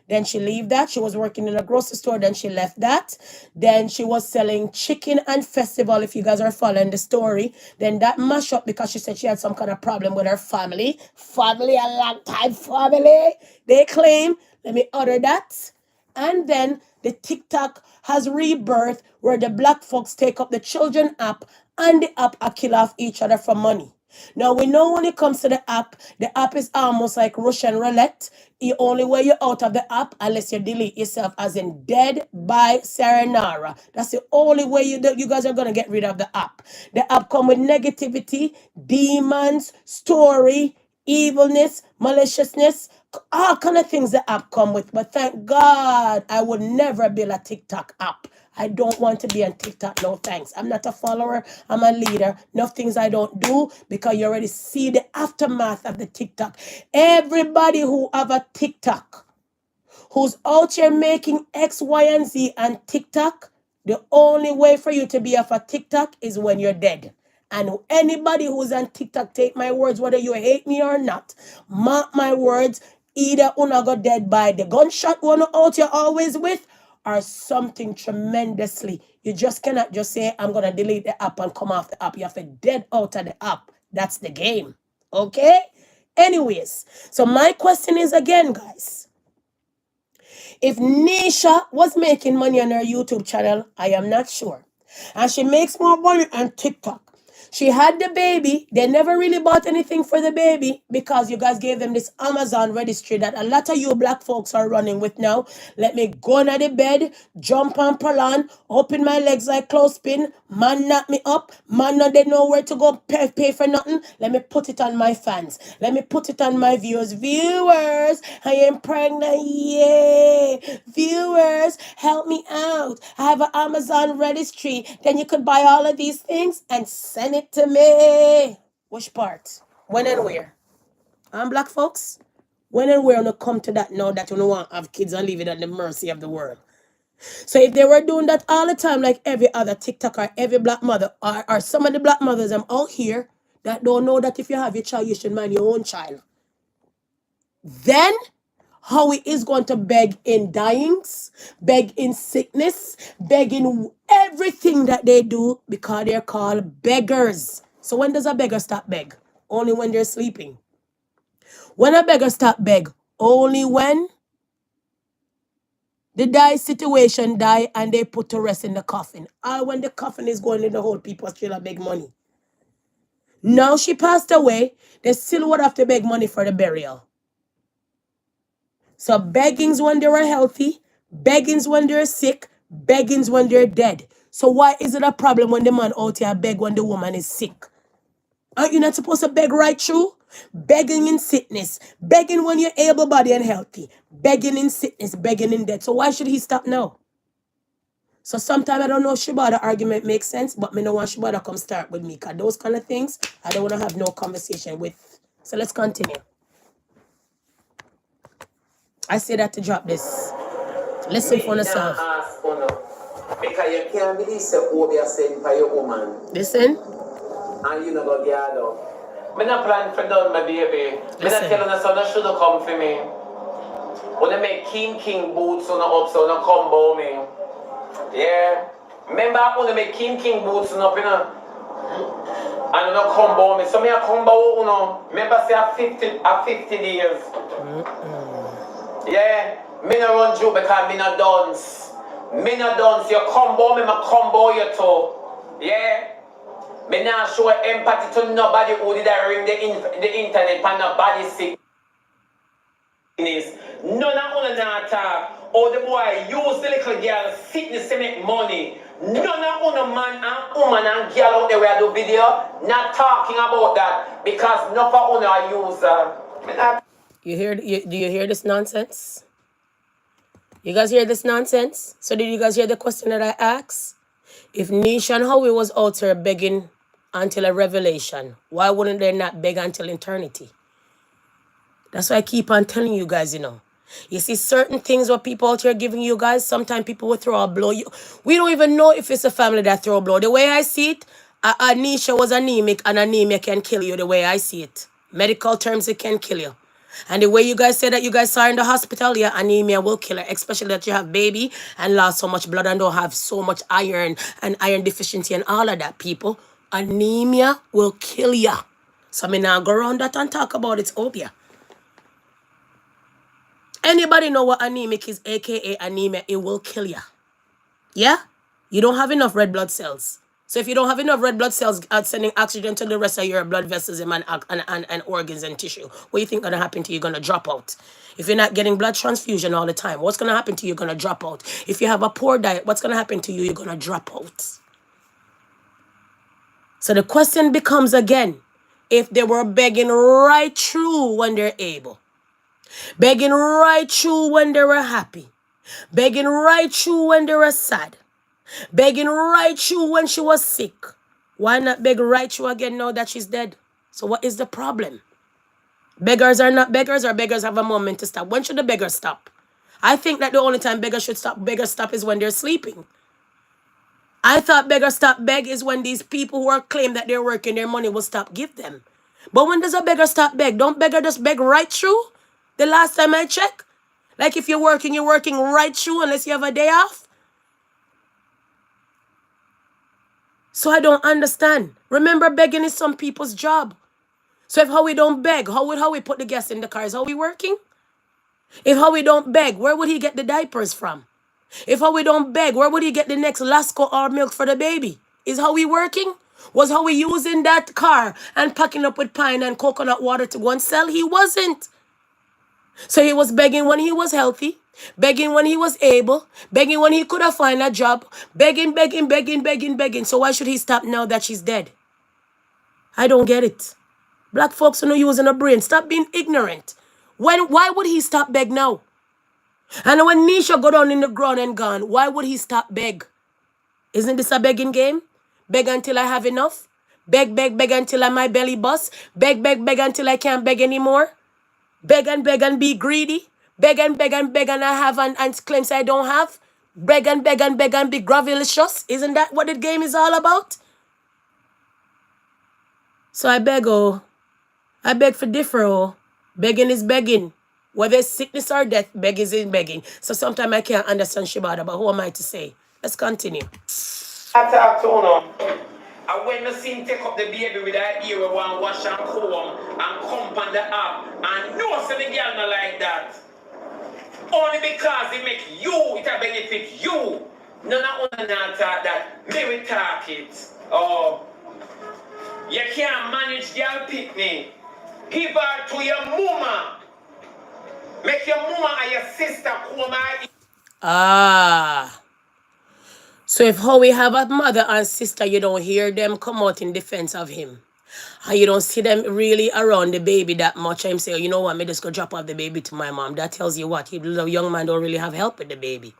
Then she left that. She was working in a grocery store. Then she left that. Then she was selling chicken and festival, if you guys are following the story. Then that mashed up because she said she had some kind of problem with her family. Family, a long time family. They claim. Let me order that. And then the TikTok has rebirth where the black folks take up the children app and the app are kill off each other for money. Now we know when it comes to the app is almost like Russian roulette. The only way you're out of the app unless you delete yourself as in dead by Saranara. That's the only way you guys are gonna get rid of the app. The app come with negativity, demons, story, evilness, maliciousness, all kind of things the app come with. But thank God I would never build a TikTok app. I don't want to be on TikTok. No thanks. I'm not a follower. I'm a leader. No things I don't do because you already see the aftermath of the TikTok. Everybody who have a TikTok, who's out here making X, Y, and Z on TikTok, the only way for you to be off a TikTok is when you're dead. And anybody who's on TikTok, take my words, whether you hate me or not, mark my words, either una go dead by the gunshot one out you're always with, or something tremendously. You just cannot just say, I'm going to delete the app and come off the app. You have to dead out of the app. That's the game. Okay? Anyways, so my question is again, guys. If Nisha was making money on her YouTube channel, I am not sure. And she makes more money on TikTok. She had the baby. They never really bought anything for the baby because you guys gave them this Amazon registry that a lot of you black folks are running with now. Let me go under the bed, jump on Palan, open my legs like clothespin. Man knock me up. Man not they know where to go pay for nothing. Let me put it on my fans. Let me put it on my viewers. Viewers, I am pregnant. Yay. Viewers, help me out. I have an Amazon registry. Then you could buy all of these things and send it to me. Which part? When and where? I'm black folks. When and where gonna come to that now that you don't want to have kids and leave it at the mercy of the world? So if they were doing that all the time, like every other TikToker, every black mother, or some of the black mothers I'm out here that don't know that if you have your child, you should mind your own child. Then how it is going to beg in dyings, beg in sickness, beg in everything that they do because they're called beggars. So when does a beggar stop beg? Only when they're sleeping. When a beggar stop beg? Only when the die situation die and they put to rest in the coffin. Or when the coffin is going in the hole, people still beg money. Now she passed away, they still would have to beg money for the burial. So beggings when they were healthy, beggings when they're sick, beggings when they're dead. So why is it a problem when the man out here beg when the woman is sick? Aren't you not supposed to beg right through? Begging in sickness, begging when you're able-bodied and healthy, begging in sickness, begging in death. So why should he stop now? So sometimes I don't know if Shibata argument makes sense, but me no want Shibata come start with me because those kind of things I don't want to have no conversation with. So let's continue. I say that to drop this. Listen for yourself. Because you can't believe what you're saying by your woman. Listen. And you know go get up. I'm not planning for done, my baby. I'm not telling you so that should come for me. When I make king boots on the up so no combo me. Yeah. Remember when I make king boots on up, you know? And no combo me. So me a combo, you know. Remember say a 50 years. Yeah. Me no run you because me no dance. Me no dance. You combo me, my combo you too. Yeah. Me not show empathy to nobody who did ring the internet and nobody sickness. None of them not talk. Oh, the boy use the little girl sickness to make money. None of them man and woman and girl out there where I do video not talking about that because none of them are use. You hear? Do you hear this nonsense? You guys hear this nonsense? So did you guys hear the question that I asked? If Nisha and Howie was out there begging until a revelation, why wouldn't they not beg until eternity? That's why I keep on telling you guys, you know. You see certain things what people out here giving you guys, sometimes people will throw a blow. We don't even know if it's a family that throw a blow. The way I see it, Anisha was anemic, and anemia can kill you the way I see it. Medical terms, it can kill you. And the way you guys say that you guys are in the hospital, yeah, anemia will kill her, especially that you have baby and lost so much blood and don't have so much iron and iron deficiency and all of that, people. Anemia will kill ya. So me now go around that and talk about it, obia. Anybody know what anemic is, aka anemia? It will kill ya. Yeah? You don't have enough red blood cells. So if you don't have enough red blood cells sending oxygen to the rest of your blood vessels and organs and tissue, what do you think gonna happen to you? You're gonna drop out. If you're not getting blood transfusion all the time, what's gonna happen to you? You're gonna drop out. If you have a poor diet, what's gonna happen to you? You're gonna drop out. So the question becomes again, if they were begging right through when they're able, begging right through when they were happy, begging right through when they were sad, begging right through when she was sick, why not beg right through again now that she's dead? So what is the problem? Beggars are not beggars, or beggars have a moment to stop. When should the beggars stop? I think that the only time beggars stop is when they're sleeping. I thought beggars stop beg is when these people who are claim that they're working, their money will stop give them. But when does a beggar stop beg? Don't beggar just beg right through? The last time I checked? Like if you're working right through unless you have a day off? So I don't understand. Remember, begging is some people's job. So if how we don't beg, how we put the gas in the car? Is how we working? If how we don't beg, where would he get the diapers from? If how we don't beg, where would he get the next Lasco or milk for the baby? Is how we working? Was how we using that car and packing up with pine and coconut water to go and sell? He wasn't. So he was begging when he was healthy, begging when he was able, begging when he could have found a job, begging. So why should he stop now that she's dead? I don't get it. Black folks are not using a brain. Stop being ignorant. Why would he stop beg now? And when Nisha go down in the ground and gone, why would he stop beg? Isn't this a begging game? Beg until I have enough. Beg until my belly busts. Beg until I can't beg anymore. Beg and be greedy. Beg and I have and claims I don't have. Beg and be gravelicious. Isn't that what the game is all about? So I beg, oh. I beg for differ, oh. Begging is begging. Whether it's sickness or death, begging is begging. So sometimes I can't understand Shibata, but who am I to say? Let's continue. I talk to you. And when you see him take up the baby with that ear, one wash and comb and comp on the app, and no say the girl not like that. Only because it make you, it a benefit you. None of us not talk that. Maybe talk it. Oh, you can't manage girl picnic. Give her to your mama. Make your mama and your sister come out. Ah. So if how we have a mother and sister, you don't hear them come out in defense of him. And you don't see them really around the baby that much. I'm saying, you know what, me just go drop off the baby to my mom. That tells you what, the young man don't really have help with the baby.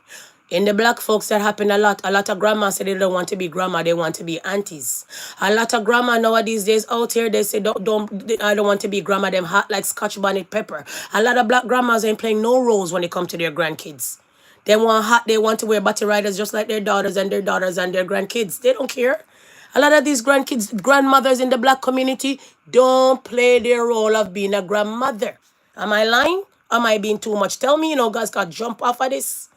In the black folks, that happen a lot. A lot of grandmas say they don't want to be grandma, they want to be aunties. A lot of grandma nowadays days out here, they say, I don't want to be grandma, them hot like Scotch bonnet pepper. A lot of black grandmas ain't playing no roles when it comes to their grandkids. They want hot, they want to wear body riders just like their daughters and their grandkids. They don't care. A lot of these grandmothers in the black community don't play their role of being a grandmother. Am I lying? Am I being too much? Tell me, guys got jump off of this.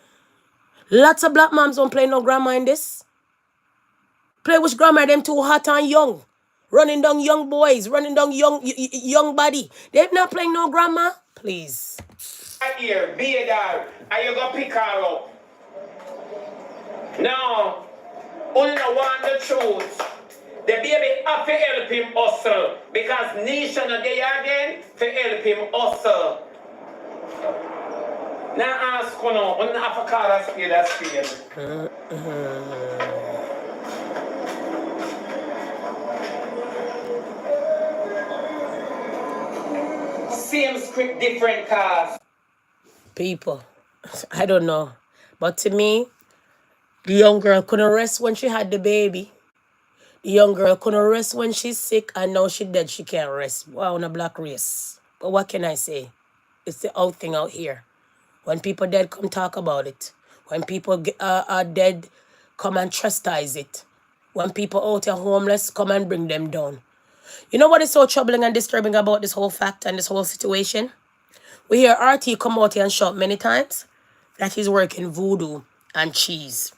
Lots of black moms don't play no grandma in this. Play which grandma them too hot and young. Running down young boys, running down young body. They're not playing no grandma. Please. Here, be a dog, and you go pick her up. No, only no want the truth. The baby have to help him hustle because Nisha not there again to help him hustle. Now ask you now, on have a car that's spade. Same script, different cast. People, I don't know. But to me, the young girl couldn't rest when she had the baby. The young girl couldn't rest when she's sick, and now she's dead, she can't rest. Wow, on a black race. But what can I say? It's the old thing out here. When people dead, come talk about it. When people are dead, come and chastise it. When people out here homeless, come and bring them down. You know what is so troubling and disturbing about this whole fact and this whole situation? We hear RT come out here and shout many times that he's working voodoo and cheese.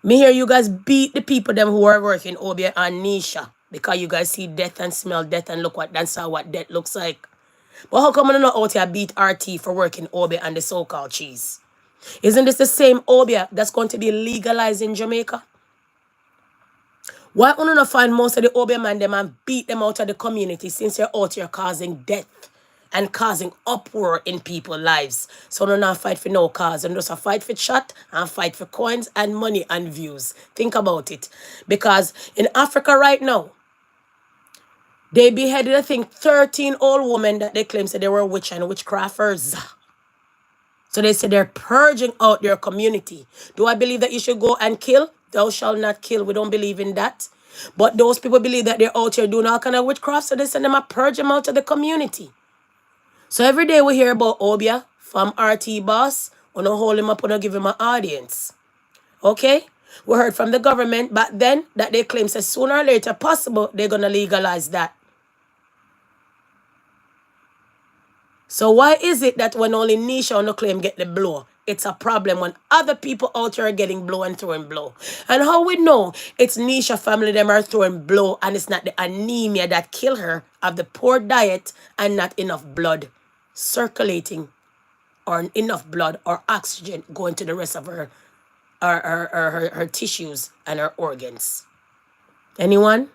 Me hear you guys beat the people them who are working Obia and Nisha because you guys see death and smell death and look what that's how what death looks like. But how come you not out here beat RT for working Obia and the so-called cheese? Isn't this the same Obia that's going to be legalized in Jamaica? Why don't you find most of the Obia man them and beat them out of the community since you're out here causing death and causing uproar in people's lives? So no not fight for no cause and just a fight for chat and fight for coins and money and views. Think about it. Because in Africa right now, they beheaded, I think, 13 old women that they claim said they were witch and witchcrafters. So they said they're purging out their community. Do I believe that you should go and kill? Thou shalt not kill. We don't believe in that. But those people believe that they're out here doing all kind of witchcraft, so they send them a purge them out of the community. So every day we hear about Obia from RT boss. We don't hold him up, we don't give him an audience. Okay? We heard from the government back then that they claim that sooner or later possible they're going to legalize that. So why is it that when only Nisha on the claim get the blow, it's a problem when other people out here are getting blow and throwing blow? And how we know it's Nisha family them are throwing blow and it's not the anemia that kill her of the poor diet and not enough blood circulating or enough blood or oxygen going to the rest of her tissues and her organs? Anyone?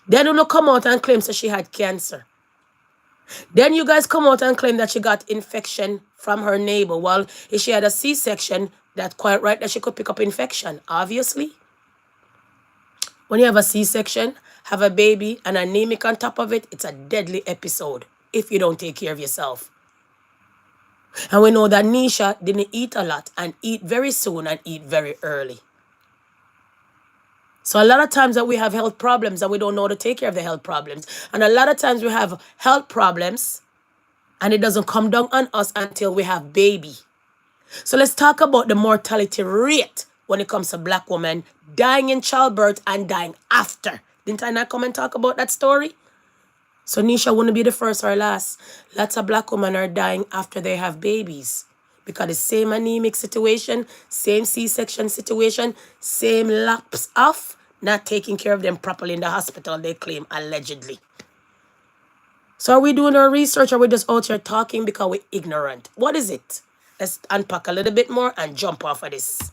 They don't come out and claim that she had cancer. Then you guys come out and claim that she got infection from her neighbor. Well, if she had a C-section, that's quite right that she could pick up infection, obviously. When you have a C-section, have a baby, and anemic on top of it, it's a deadly episode if you don't take care of yourself. And we know that Nisha didn't eat a lot and eat very soon and eat very early. So a lot of times that we have health problems and we don't know how to take care of the health problems. And a lot of times we have health problems and it doesn't come down on us until we have baby. So let's talk about the mortality rate when it comes to black women dying in childbirth and dying after. Didn't I not come and talk about that story? So Nisha wouldn't be the first or last. Lots of black women are dying after they have babies. Because the same anemic situation, same C-section situation, same lapse off, not taking care of them properly in the hospital, they claim, allegedly. So are we doing our research or are we just out here talking because we're ignorant? What is it? Let's unpack a little bit more and jump off of this.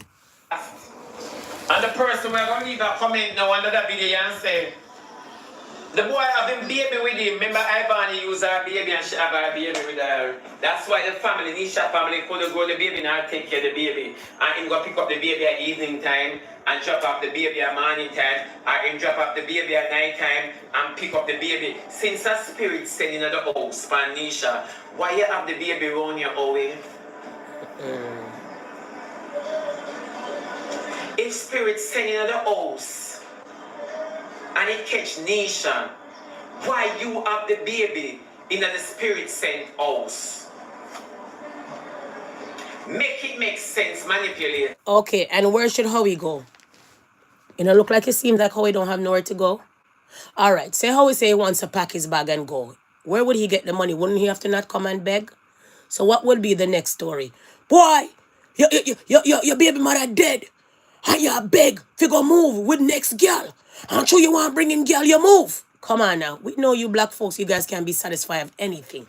And the person we're going to leave a comment now under that video and say, the boy having baby with him. Remember Ivani used her baby and she have her baby with her. That's why the family, Nisha family, couldn't go to the baby and take care of the baby. And him go pick up the baby at evening time and drop off the baby at morning time. Or him drop off the baby at night time and pick up the baby. Since a spirit sending in the house for Nisha, why you have the baby around your Owen? If spirit sending in the house, and it catch Nisha, why you have the baby in the spirit sent house? Make it make sense, manipulate. Okay, and where should Howie go? You know, look like it seems like Howie don't have nowhere to go. All right, say Howie say he wants to pack his bag and go. Where would he get the money? Wouldn't he have to not come and beg? So what would be the next story? Boy, your baby mother dead. And you beg to go move with next girl. I'm sure you want to bring in girl, you move. Come on now. We know you black folks, you guys can't be satisfied with anything.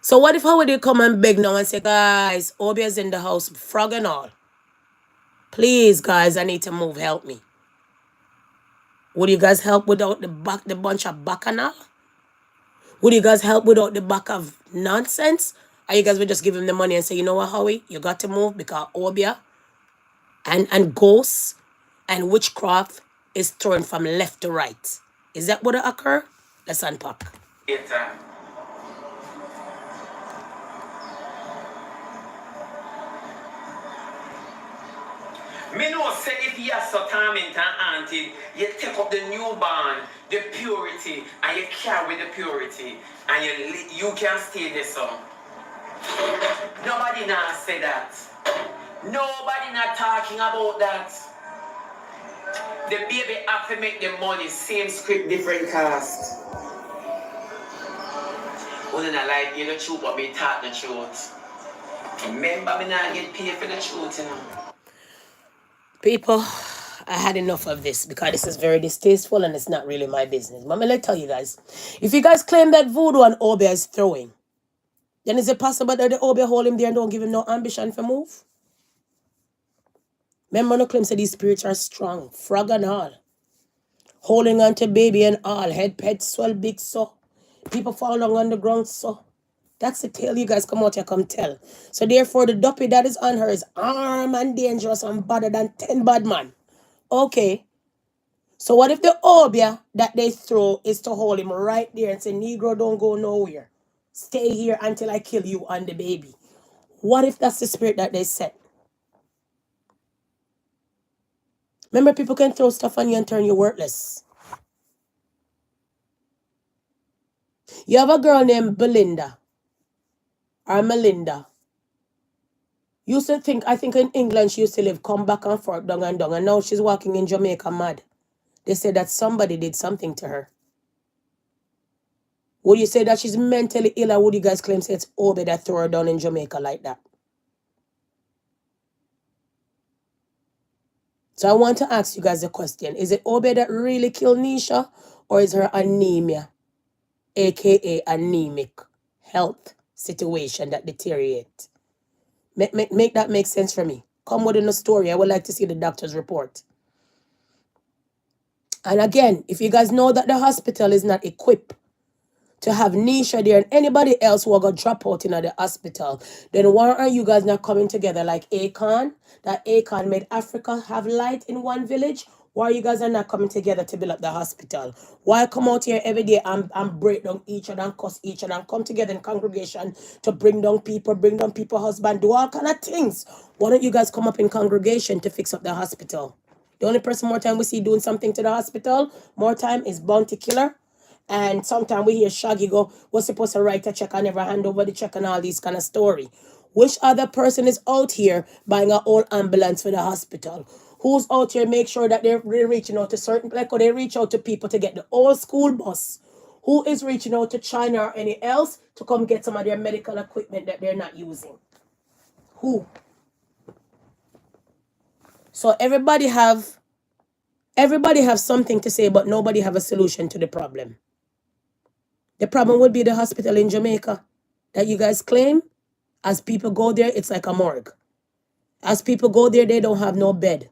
So what if how would they come and beg now and say, guys, Obia's in the house, frog and all. Please, guys, I need to move. Help me. Would you guys help without the bunch of bacchanal? Would you guys help without the back of nonsense? Or you guys would just give him the money and say, you know what, Howie, you got to move because Obia and ghosts and witchcraft is thrown from left to right. Is that what occur? Let's unpack. Me know say if you are so tormented and auntie, you take up the newborn, the purity, and you carry the purity, and you can stay there so. Nobody now say that. Nobody not talking about that. The baby have to make the money, same script, different cast. When I like you the truth, but me talk the truth. Remember, me not get paid for the truth, you know. People, I had enough of this because this is very distasteful and it's not really my business. But let me tell you guys, if you guys claim that voodoo and Obia is throwing, then is it possible that the Obia hold him there and don't give him no ambition for move? Remember, no claim say these spirits are strong, frog and all, holding on to baby and all, head swell big so, people fall down on the ground so. That's the tale you guys come out here come tell. So therefore, the duppy that is on her is armed and dangerous and badder than 10 bad man. Okay. So what if the obia that they throw is to hold him right there and say, Negro, don't go nowhere. Stay here until I kill you and the baby. What if that's the spirit that they set? Remember, people can throw stuff on you and turn you worthless. You have a girl named Belinda or Melinda. Used to think, I think in England she used to live, come back and forth, down and down, and now she's walking in Jamaica mad. They said that somebody did something to her. Would you say that she's mentally ill, or would you guys claim say it's Obi that threw her down in Jamaica like that? So I want to ask you guys a question. Is it Obi that really killed Nisha, or is her anemia, aka anemic health situation that deteriorate? Make that make sense for me. Come within a story. I would like to see the doctor's report. And again, if you guys know that the hospital is not equipped to have Nisha there and anybody else who are going to drop out in the hospital, then why are you guys not coming together like Akon? That Akon made Africa have light in one village. Why you guys are not coming together to build up the hospital? Why come out here every day and break down each other and cuss each other and come together in congregation to bring down people husband, do all kind of things? Why don't you guys come up in congregation to fix up the hospital? The only person more time we see doing something to the hospital, more time, is Bounty Killer. And sometimes we hear Shaggy go, we're supposed to write a check and never hand over the check and all these kind of story. Which other person is out here buying an old ambulance for the hospital? Who's out here make sure that they're reaching out to certain, like, or they reach out to people to get the old school bus? Who is reaching out to China or any else to come get some of their medical equipment that they're not using? Who? So everybody have something to say, but nobody have a solution to the problem. The problem would be the hospital in Jamaica that you guys claim. As people go there, it's like a morgue. As people go there, they don't have no bed.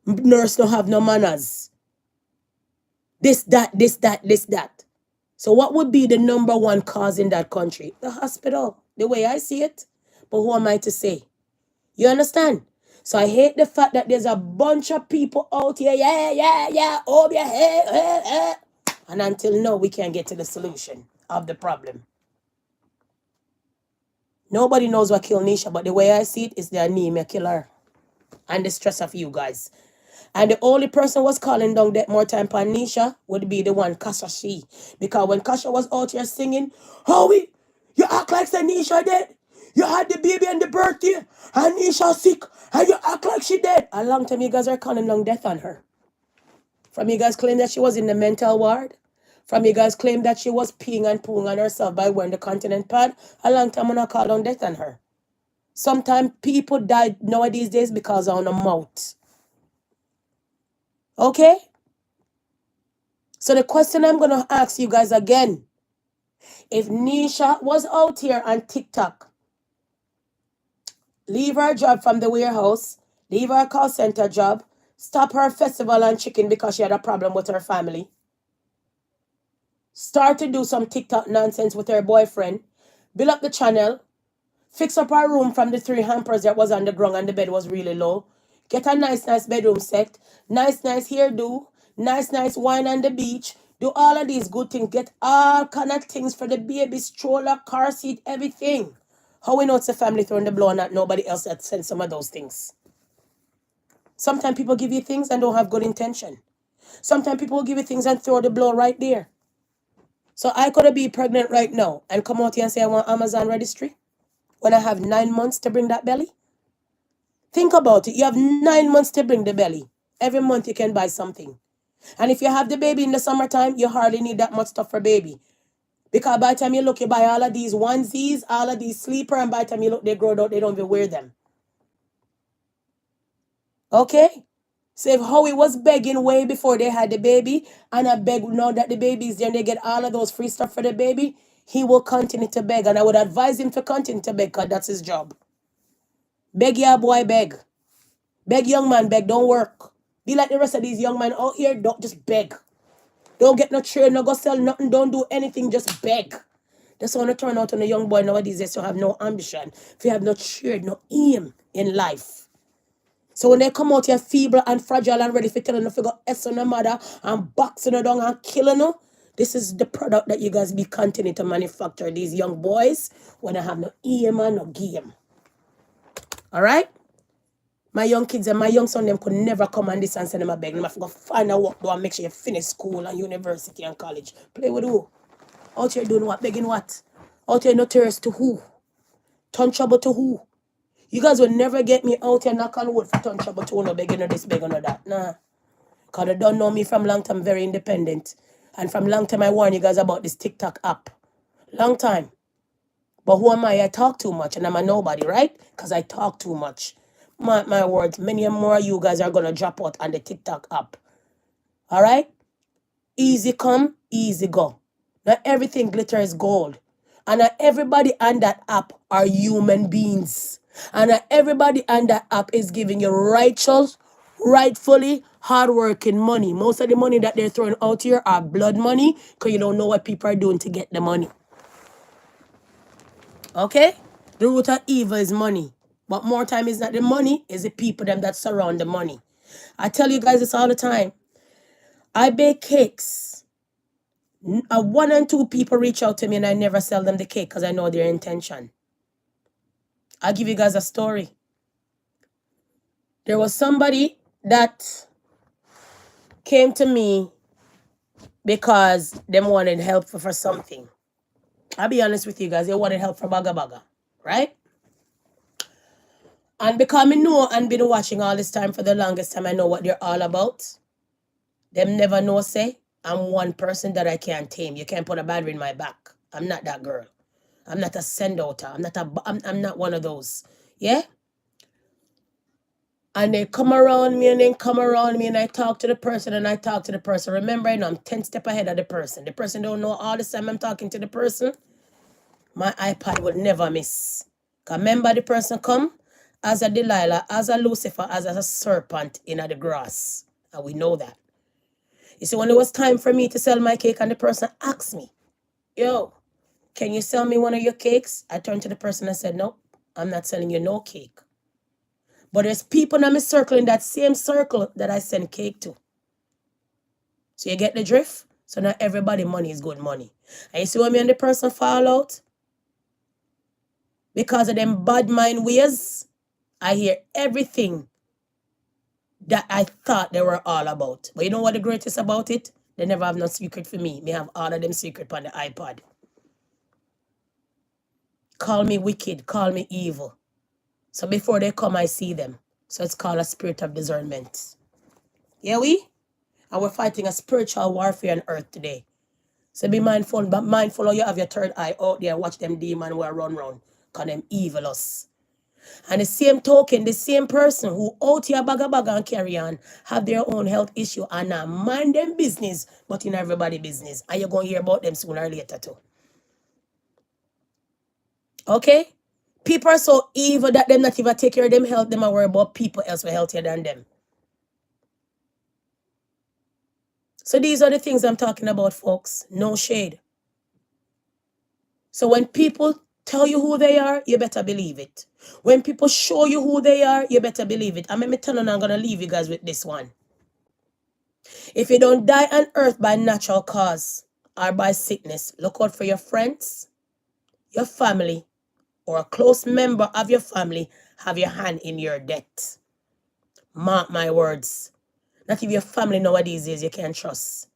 Nurse don't have no manners. This, that. So what would be the number one cause in that country? The hospital, the way I see it. But who am I to say? You understand? So I hate the fact that there's a bunch of people out here, oh yeah, hey. And until now, we can't get to the solution of the problem. Nobody knows what killed Nisha, but the way I see it is the anemia killer and the stress of you guys. And the only person was calling down that more time for Nisha would be the one, Kasha She. Because when Kasha was out here singing, Howie, you act like say Nisha dead. You had the baby and the birthday, and Nisha sick, and you act like she dead. A long time you guys are calling down death on her. From you guys claim that she was in the mental ward. From you guys claim that she was peeing and pooing on herself by wearing the continent pad. A long time I'm not call down death on her. Sometimes people die nowadays days because of a mouth. Okay? So the question I'm going to ask you guys again. If Nisha was out here on TikTok, leave her job from the warehouse, leave her call center job, stop her festival and chicken because she had a problem with her family, start to do some TikTok nonsense with her boyfriend, build up the channel, fix up her room from the 3 hampers that was on the ground and the bed was really low, get a nice bedroom set, nice hairdo, nice wine on the beach, do all of these good things, get all kind of things for the baby, stroller, car seat, everything. How we know it's a family throwing the blow and not nobody else that sends some of those things? Sometimes people give you things and don't have good intention. Sometimes people will give you things and throw the blow right there. So I could be pregnant right now and come out here and say I want Amazon registry when I have 9 months to bring that belly. Think about it. You have 9 months to bring the belly. Every month you can buy something. And if you have the baby in the summertime, you hardly need that much stuff for baby. Because by the time you look, you buy all of these onesies, all of these sleeper, and by the time you look, they grow out, they don't even wear them. Okay? So if Howie was begging way before they had the baby, and I beg now that the baby is there and they get all of those free stuff for the baby, he will continue to beg. And I would advise him to continue to beg because that's his job. Beg your boy, beg. Beg young man, beg, don't work. Be like the rest of these young men out here, don't just beg. Don't get no trade, no go sell nothing, don't do anything, just beg. That's want to turn out on a young boy nowadays. They still have no ambition. If you have no trade, no aim in life. So when they come out here feeble and fragile and ready for telling you figure S on the mother and boxing her down and killing her, this is the product that you guys be continuing to manufacture. These young boys when they have no aim and no game. Alright? My young kids and my young son, them could never come on this and send them a beg. Them have to go find a work, do and make sure you finish school and university and college. Play with who? Out here doing what? Begging what? Out here no terrorist to who? Turn trouble to who? You guys will never get me out here knock on wood for turn trouble to no begging or this, begging or that. Nah. Because they don't know me from long time, very independent. And from long time I warn you guys about this TikTok app. Long time. But who am I? I talk too much and I'm a nobody, right? Because I talk too much. My words, many more of you guys are going to drop out on the TikTok app. All right? Easy come, easy go. Not everything glitters gold. And not everybody on that app are human beings. And not everybody on that app is giving you righteous, rightfully hardworking money. Most of the money that they're throwing out here are blood money because you don't know what people are doing to get the money. Okay? The root of evil is money. But more time is not the money, it's the people them that surround the money. I tell you guys this all the time. I bake cakes. 1 and 2 people reach out to me and I never sell them the cake because I know their intention. I'll give you guys a story. There was somebody that came to me because they wanted help for something. I'll be honest with you guys, they wanted help for baga, right? And because I know and been watching all this time for the longest time, I know what they're all about. Them never know, say, I'm one person that I can't tame. You can't put a battery in my back. I'm not that girl. I'm not a send-outer. I'm not one of those. Yeah? And they come around me and then come around me and I talk to the person and I talk to the person. Remember, I know I'm 10 steps ahead of the person. The person don't know all the time I'm talking to the person. My iPad will never miss. Because remember the person come as a Delilah, as a Lucifer, as a serpent in the grass. And we know that. You see, when it was time for me to sell my cake and the person asked me, yo, can you sell me one of your cakes? I turned to the person and said, no, I'm not selling you no cake. But there's people in my circle, in that same circle that I send cake to. So you get the drift? So not everybody money is good money. And you see when me and the person fall out? Because of them bad mind ways, I hear everything that I thought they were all about. But you know what the greatest about it? They never have no secret for me. Me have all of them secret on the iPad. Call me wicked, call me evil. So before they come, I see them. So it's called a spirit of discernment. Yeah, we? And we're fighting a spiritual warfare on earth today. So be mindful, but mindful of you have your third eye out there and watch them demons who are run round. Because them evil us. And the same token, the same person who out here baga and carry on have their own health issue and not mind them business, but in everybody's business. And you're going to hear about them sooner or later too. Okay? People are so evil that them not even take care of them health, them and worry about people else who are healthier than them. So these are the things I'm talking about, folks. No shade. So when people tell you who they are, you better believe it. When people show you who they are, you better believe it. And let me tell you, I'm going to leave you guys with this one. If you don't die on earth by natural cause or by sickness, look out for your friends, your family, or a close member of your family have your hand in your death. Mark my words. Not even your family nowadays you can't trust.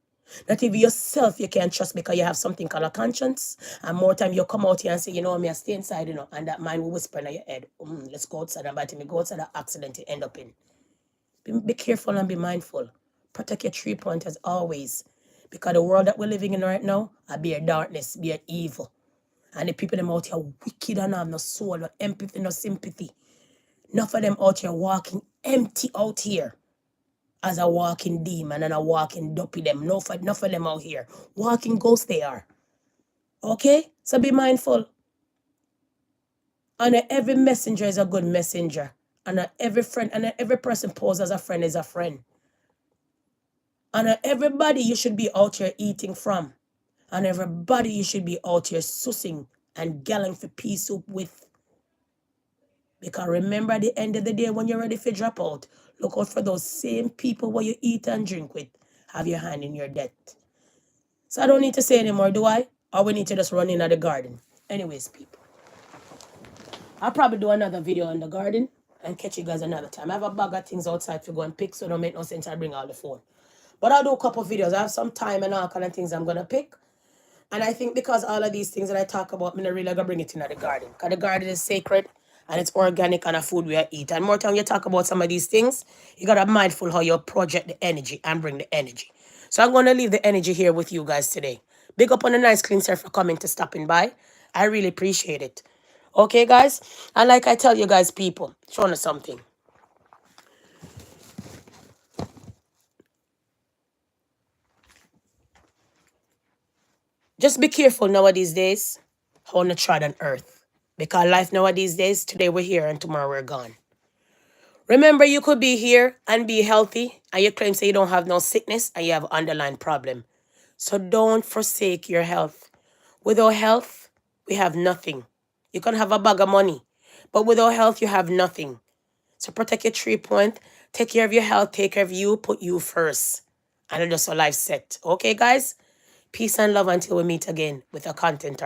Not even yourself you can't trust because you have something called a conscience. And more time you come out here and say, you know, me I stay inside, you know, and that mind will whisper in your head, let's go outside. And by the time you go outside, that accident you end up in. Be careful and be mindful. Protect your 3 point as always. Because the world that we're living in right now, be a darkness, be an evil. And the people them out here wicked and have no soul, no empathy, no sympathy. Enough of them out here walking empty out here as a walking demon and a walking dopey them. Enough of them out here. Walking ghosts they are. Okay? So be mindful. And every messenger is a good messenger. And every friend, and every person posed as a friend is a friend. And everybody you should be out here eating from. And everybody you should be out here sussing and gelling for pea soup with. Because remember at the end of the day when you're ready for drop out, look out for those same people where you eat and drink with. Have your hand in your debt. So I don't need to say anymore, do I? Or we need to just run in at the garden. Anyways, people. I'll probably do another video in the garden and catch you guys another time. I have a bag of things outside to go and pick, so it don't make no sense I bring out the phone. But I'll do a couple of videos. I have some time and all kind of things I'm going to pick. And I think because all of these things that I talk about, I'm not really going to bring it in at the garden. Because the garden is sacred and it's organic and a food we eat. And more time you talk about some of these things, you got to be mindful how you project the energy and bring the energy. So I'm going to leave the energy here with you guys today. Big up on the nice clean sir for coming to stopping by. I really appreciate it. Okay, guys? And like I tell you guys, people, showing us something. Just be careful nowadays days how to tread on earth. Because life nowadays days, today we're here and tomorrow we're gone. Remember, you could be here and be healthy and you claim say you don't have no sickness and you have an underlying problem. So don't forsake your health. Without health, we have nothing. You can have a bag of money, but without health, you have nothing. So protect your 3 point. Take care of your health. Take care of you. Put you first. And just a life set. Okay, guys? Peace and love until we meet again with a content.